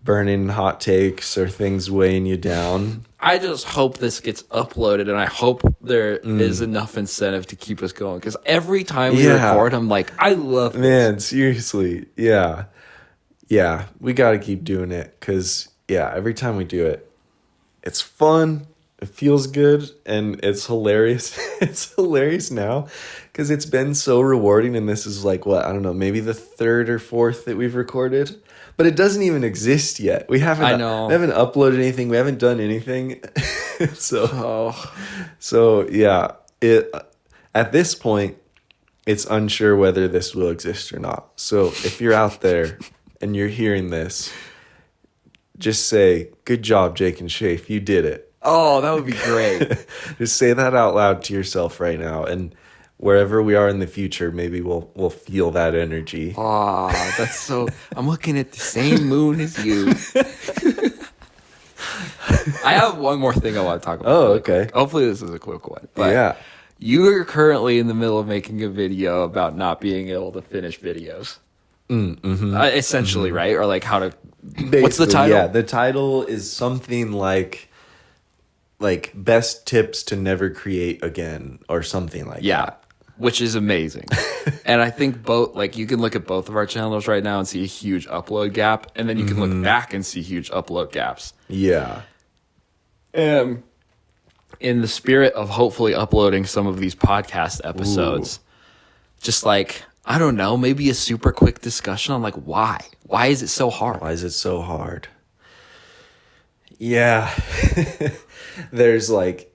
burning hot takes or things weighing you down? I just hope this gets uploaded, and I hope there is enough incentive to keep us going. Because every time we record, I'm like, I love this. Man, seriously. Yeah. We got to keep doing it because, every time we do it, it's fun. It feels good, and it's hilarious. It's hilarious now because it's been so rewarding, and this is like, I don't know, maybe the third or fourth that we've recorded, but it doesn't even exist yet. We haven't uploaded anything. We haven't done anything. At this point, it's unsure whether this will exist or not. So if you're out there and you're hearing this, just say, good job, Jake and Shaffer. You did it. Oh, that would be great. Just say that out loud to yourself right now. And wherever we are in the future, maybe we'll feel that energy. Oh, that's so... I'm looking at the same moon as you. I have one more thing I want to talk about. Oh, okay. Hopefully this is a quick one. But you are currently in the middle of making a video about not being able to finish videos. Essentially, right? Or like how to... Basically, what's the title? Yeah, the title is something like best tips to never create again or something like that. Which is amazing. And I think you can look at both of our channels right now and see a huge upload gap, and then you can look back and see huge upload gaps. Yeah. in the spirit of hopefully uploading some of these podcast episodes, just like, I don't know, maybe a super quick discussion on like why is it so hard? Why is it so hard? Yeah. There's like,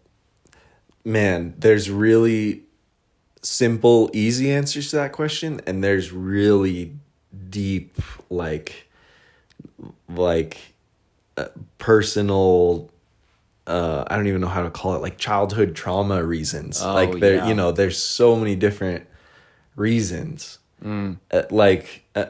man, there's really simple, easy answers to that question, and there's really deep, like personal, I don't even know how to call it, like childhood trauma reasons. There's so many different reasons. I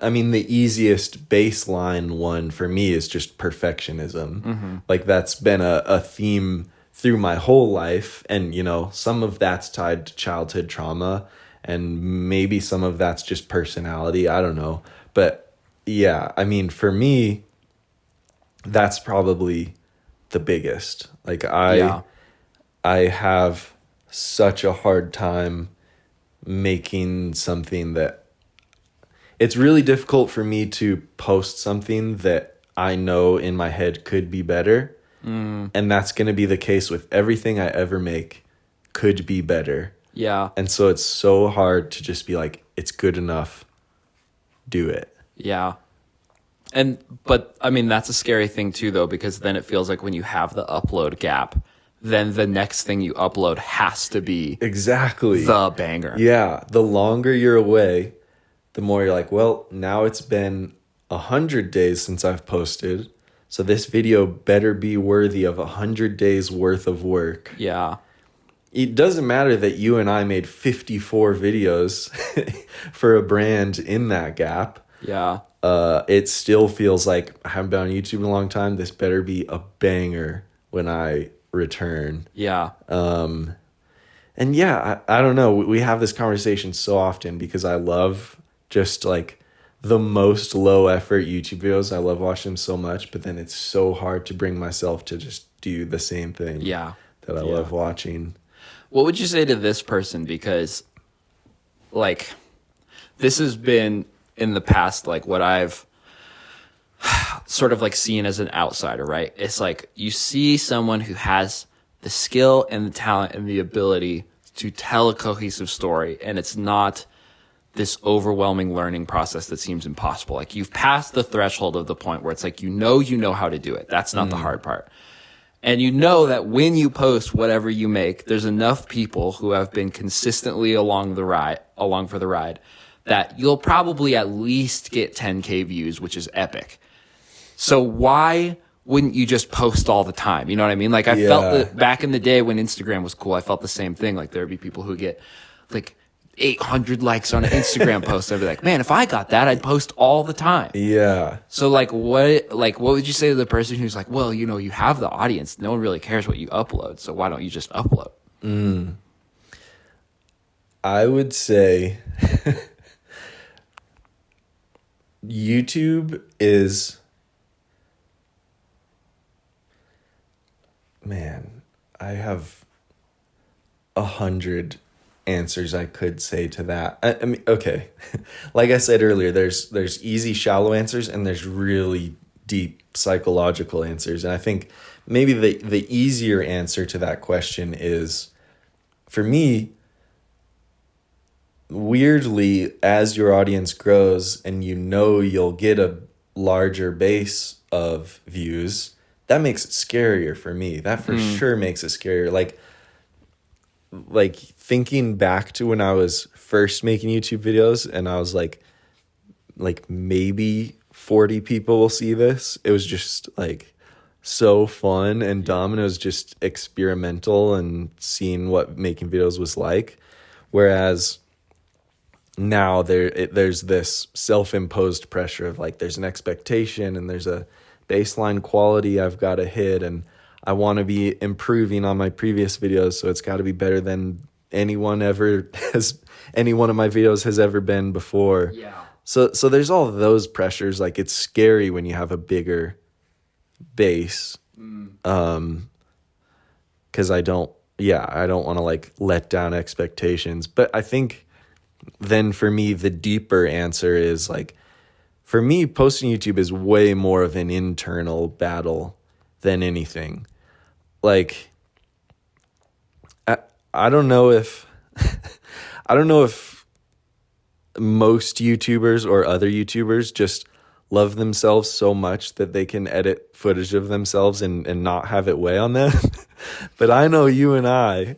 mean, the easiest baseline one for me is just perfectionism. Like that's been a theme through my whole life, and some of that's tied to childhood trauma, and maybe some of that's just personality, I don't know. But yeah, I mean, for me, that's probably the biggest. Like I have such a hard time making something that, it's really difficult for me to post something that I know in my head could be better. And that's going to be the case with everything I ever make could be better. Yeah. And so it's so hard to just be like, it's good enough. Do it. Yeah. But I mean, that's a scary thing too, though, because then it feels like when you have the upload gap, then the next thing you upload has to be exactly the banger. Yeah. The longer you're away, the more you're like, well, now it's been 100 days since I've posted. So this video better be worthy of 100 days worth of work. Yeah. It doesn't matter that you and I made 54 videos for a brand in that gap. Yeah. It still feels like I haven't been on YouTube in a long time. This better be a banger when I return. Yeah. And yeah, I don't know. We have this conversation so often because I love just like the most low effort YouTube videos. I love watching them so much, but then it's so hard to bring myself to just do the same thing. Yeah. That I love watching. What would you say to this person? Because like this has been in the past, like what I've sort of like seen as an outsider, right? It's like you see someone who has the skill and the talent and the ability to tell a cohesive story, and it's not this overwhelming learning process that seems impossible. Like you've passed the threshold of the point where it's like, you know how to do it. That's not the hard part. And you know that when you post whatever you make, there's enough people who have been consistently along for the ride that you'll probably at least get 10K views, which is epic. So why wouldn't you just post all the time? You know what I mean? Like I felt that back in the day when Instagram was cool, I felt the same thing. Like there would be people who get like 800 likes on an Instagram post. I'd be like, man, if I got that, I'd post all the time. Yeah. So what would you say to the person who's like, well, you have the audience. No one really cares what you upload. So why don't you just upload? I would say YouTube is, man, I have 100 answers I could say to that. I mean, okay. Like I said earlier, there's easy, shallow answers, and there's really deep psychological answers. And I think maybe the easier answer to that question is, for me, weirdly, as your audience grows and you'll get a larger base of views, that makes it scarier for me. That for sure makes it scarier. Like thinking back to when I was first making YouTube videos and I was like maybe 40 people will see this. It was just like so fun and dumb, and it was just experimental and seeing what making videos was like. Whereas now there's this self-imposed pressure of like there's an expectation and there's a baseline quality I've got to hit, and I want to be improving on my previous videos, so it's got to be better than any one of my videos has ever been before. Yeah. So there's all of those pressures. Like it's scary when you have a bigger base. Because I don't want to like let down expectations. But I think then for me, the deeper answer is like, for me, posting YouTube is way more of an internal battle than anything. Like, I don't know if I don't know if most YouTubers or other YouTubers just love themselves so much that they can edit footage of themselves and not have it weigh on them. But I know you and I,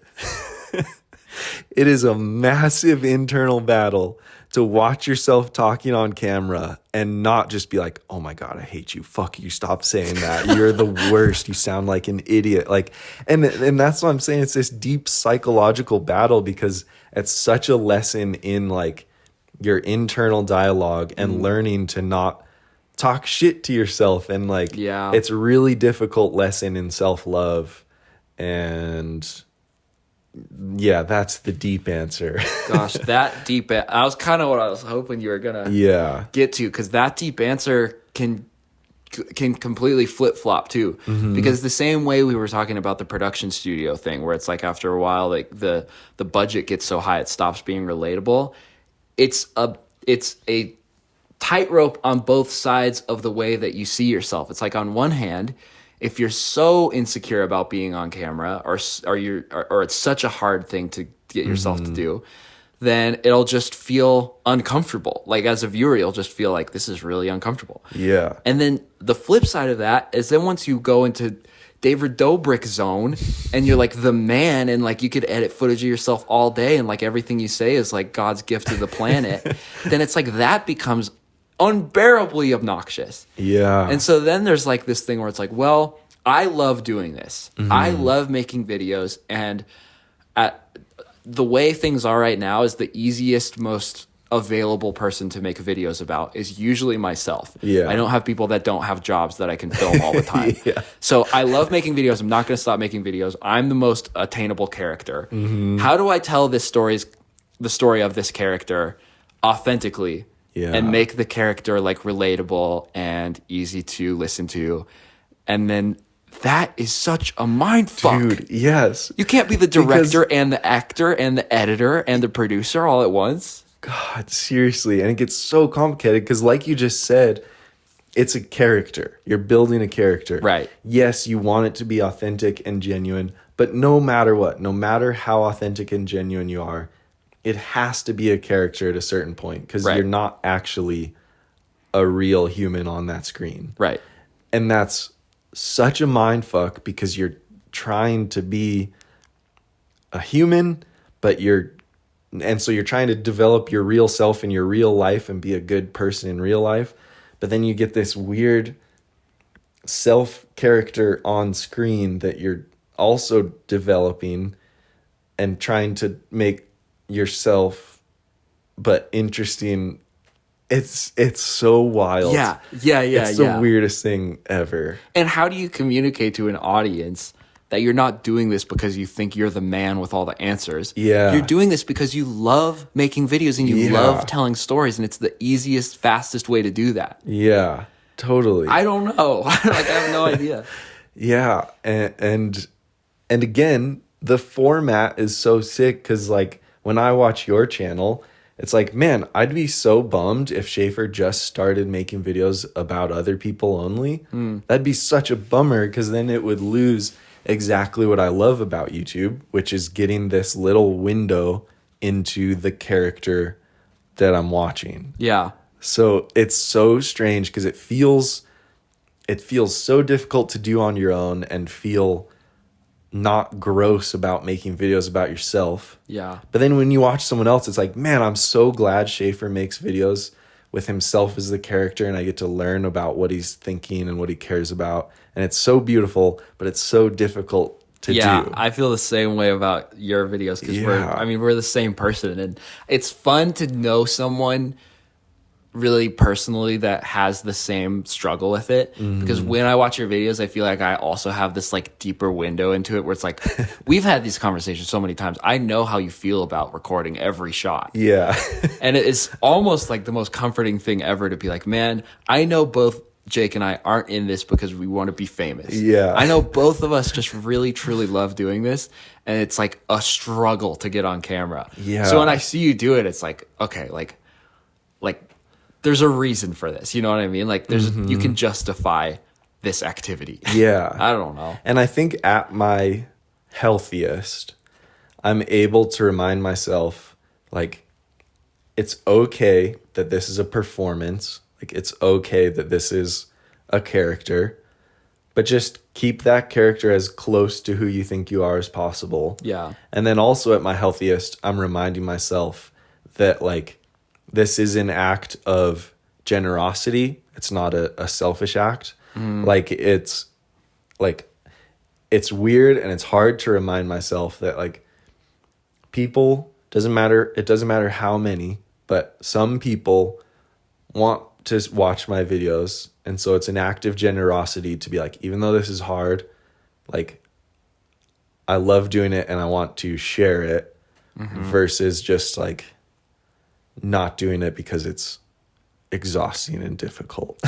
it is a massive internal battle to watch yourself talking on camera and not just be like, oh my God, I hate you. Fuck you. Stop saying that. You're the worst. You sound like an idiot. Like, and that's what I'm saying. It's this deep psychological battle because it's such a lesson in like your internal dialogue and learning to not talk shit to yourself. And like, it's a really difficult lesson in self-love. And yeah, that's the deep answer. Gosh, that deep. That was kind of what I was hoping you were gonna get to, because that deep answer can completely flip flop too. Because the same way we were talking about the production studio thing, where it's like after a while, like the budget gets so high it stops being relatable. It's a tightrope on both sides of the way that you see yourself. It's like on one hand, if you're so insecure about being on camera or it's such a hard thing to get yourself to do, then it'll just feel uncomfortable. Like as a viewer, you'll just feel like this is really uncomfortable. Yeah. And then the flip side of that is then once you go into David Dobrik zone and you're like the man and like you could edit footage of yourself all day and like everything you say is like God's gift to the planet, then it's like that becomes unbearably obnoxious. Yeah. And so then there's like this thing where it's like, well, I love doing this. I love making videos, and the way things are right now is the easiest, most available person to make videos about is usually myself. Yeah. I don't have people that don't have jobs that I can film all the time. So I love making videos. I'm not going to stop making videos. I'm the most attainable character. How do I tell the story of this character authentically? And make the character like relatable and easy to listen to. And then that is such a mind fuck. Dude, yes. You can't be the director and the actor and the editor and the producer all at once. God, seriously. And it gets so complicated because like you just said, it's a character. You're building a character. Right. Yes, you want it to be authentic and genuine, but no matter what, no matter how authentic and genuine you are, it has to be a character at a certain point because you're not actually a real human on that screen. Right. And that's such a mind fuck because you're trying to be a human, but so you're trying to develop your real self in your real life and be a good person in real life. But then you get this weird self character on screen that you're also developing and trying to make yourself but interesting. It's so wild. It's the weirdest thing ever. And how do you communicate to an audience that you're not doing this because you think you're the man with all the answers? You're doing this because you love making videos and you love telling stories, and it's the easiest, fastest way to do that. Yeah, totally. I don't know. I have no idea. Yeah, and again, the format is so sick because like when I watch your channel, it's like, man, I'd be so bummed if Shaffer just started making videos about other people only. That'd be such a bummer because then it would lose exactly what I love about YouTube, which is getting this little window into the character that I'm watching. Yeah. So it's so strange because it feels so difficult to do on your own and feel not gross about making videos about yourself. Yeah. But then when you watch someone else, it's like, man, I'm so glad Shaffer makes videos with himself as the character and I get to learn about what he's thinking and what he cares about. And it's so beautiful, but it's so difficult to do. Yeah, I feel the same way about your videos because we're the same person. And it's fun to know someone really personally that has the same struggle with it, because when I watch your videos I feel like I also have this like deeper window into it where it's like we've had these conversations so many times. I know how you feel about recording every shot. And it's almost like the most comforting thing ever to be like, man, I know both Jake and I aren't in this because we want to be famous. I know both of us just really truly love doing this, and it's like a struggle to get on camera. So when I see you do it, it's like, okay, like there's a reason for this, you know what I mean? Like there's you can justify this activity. I don't know. And I think at my healthiest, I'm able to remind myself, like, it's okay that this is a performance. Like, it's okay that this is a character. But just keep that character as close to who you think you are as possible. Yeah. And then also at my healthiest, I'm reminding myself that, like, this is an act of generosity. It's not a selfish act. Like, it's weird and it's hard to remind myself that, like, people, it doesn't matter how many, but some people want to watch my videos. And so it's an act of generosity to be like, even though this is hard, like, I love doing it and I want to share it, versus just, like, not doing it because it's exhausting and difficult.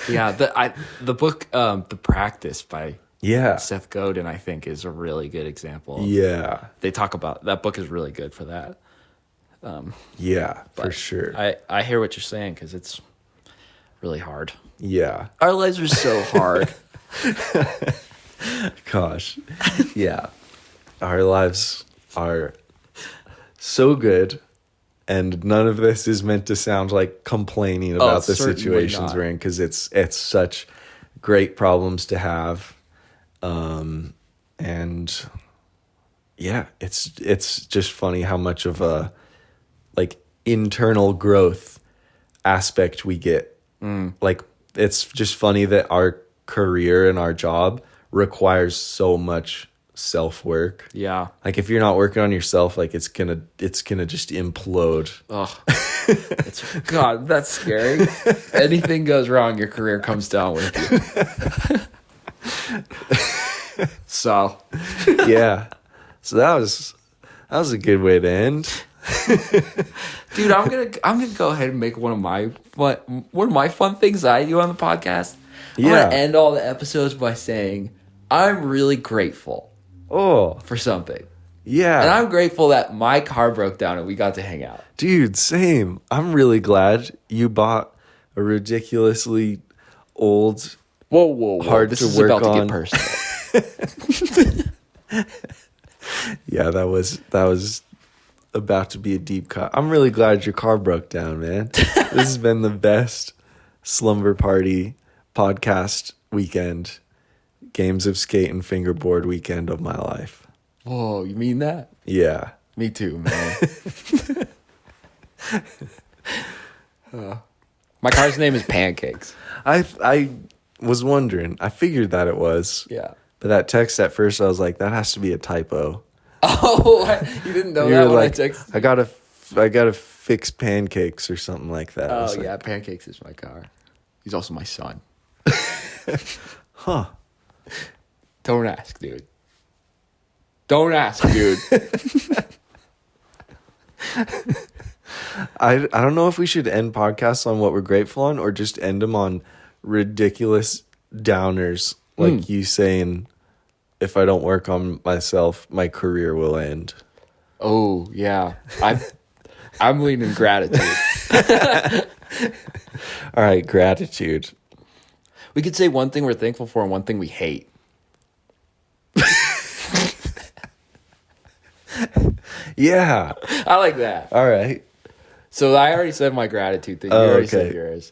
Yeah. The book, The Practice by Yeah. Seth Godin, I think, is a really good example. Yeah. They talk about that book is really good for that. Yeah, for sure. I hear what you're saying because it's really hard. Yeah. Our lives are so hard. Gosh. Yeah. Our lives are so good, and none of this is meant to sound like complaining about the certainly situations not. we're in, because it's such great problems to have. And yeah, it's just funny how much of a, like, internal growth aspect we get. Like, it's just funny that our career and our job requires so much self-work. Yeah. Like, if you're not working on yourself, like, it's gonna just implode. Oh, God, that's scary. Anything goes wrong, your career comes down with you. So, Yeah. So that was a good way to end. dude, I'm gonna go ahead and make one of my fun things I do on the podcast. I'm Yeah. gonna end all the episodes by saying I'm really grateful Oh, for something. yeah. And I'm grateful that my car broke down and we got to hang out. Dude, same. I'm really glad you bought a ridiculously old, Whoa. hard This to is work about on. to get personal. Yeah, that was about to be a deep cut. I'm really glad your car broke down, man. This has been the best slumber party podcast weekend, games of skate and fingerboard weekend of my life. Whoa, you mean that? Yeah. Me too, man. My car's name is Pancakes. I was wondering. I figured that it was. Yeah. But that text at first, I was like, that has to be a typo. Oh, you didn't know You that were when like, I texted? I gotta fix Pancakes or something like that. I Oh, was like, yeah, Pancakes is my car. He's also my son. huh. Don't ask, dude. Don't ask, dude. I don't know if we should end podcasts on what we're grateful on, or just end them on ridiculous downers, like you saying, if I don't work on myself, my career will end. Oh, yeah. I'm leaning gratitude. All right, gratitude. We could say one thing we're thankful for and one thing we hate. Yeah. I like that. All right. So I already said my gratitude thing. You Oh, already okay. said yours.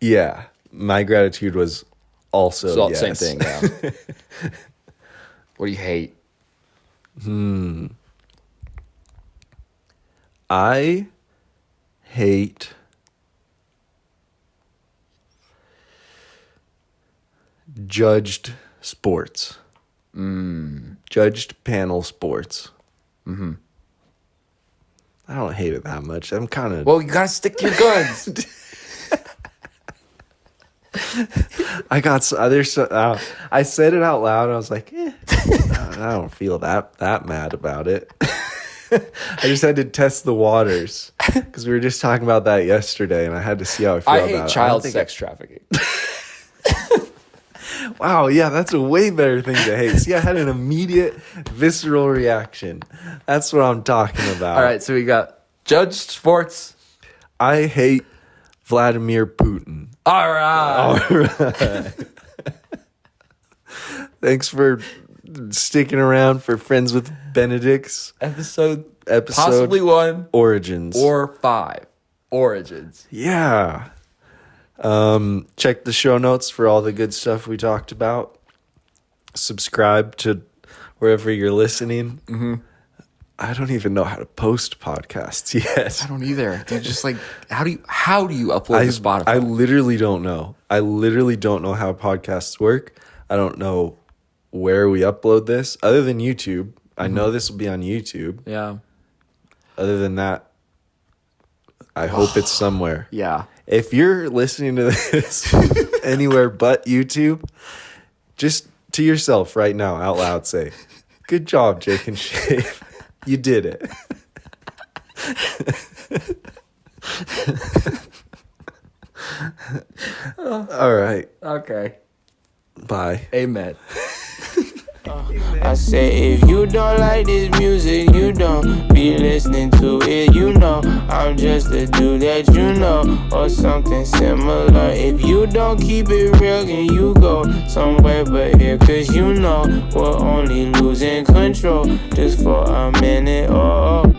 Yeah. My gratitude was also So yes. same thing, yeah. What do you hate? I hate judged sports. Judged panel sports. I don't hate it that much. I'm kind of... Well, you gotta stick to your guns. I got I said it out loud. I was like, I don't feel that mad about it. I just had to test the waters because we were just talking about that yesterday, and I had to see how I feel I about it. hate child sex trafficking. Wow, yeah, that's a way better thing to hate. See, I had an immediate visceral reaction. That's what I'm talking about. All right, so we got judged sports. I hate Vladimir Putin. All right. All right. Thanks for sticking around for Friends with Benedicts. Episode possibly 1 Origins. or 5. Origins. Yeah. Check the show notes for all the good stuff we talked about. Subscribe to wherever you're listening. Mm-hmm. I don't even know how to post podcasts yet. I don't either. Dude, just like how do you upload to Spotify? I literally don't know. I literally don't know how podcasts work. I don't know where we upload this other than YouTube. I know this will be on YouTube. Yeah. Other than that, I hope it's somewhere. Yeah. If you're listening to this anywhere but YouTube, just to yourself right now, out loud say, "Good job, Jake and Shaffer. You did it." All right. Okay. Bye. Amen. I say if you don't like this music, you don't be listening to it, you know I'm just a dude that you know, or something similar. If you don't keep it real, then you go somewhere but here, cause you know we're only losing control just for a minute. Oh.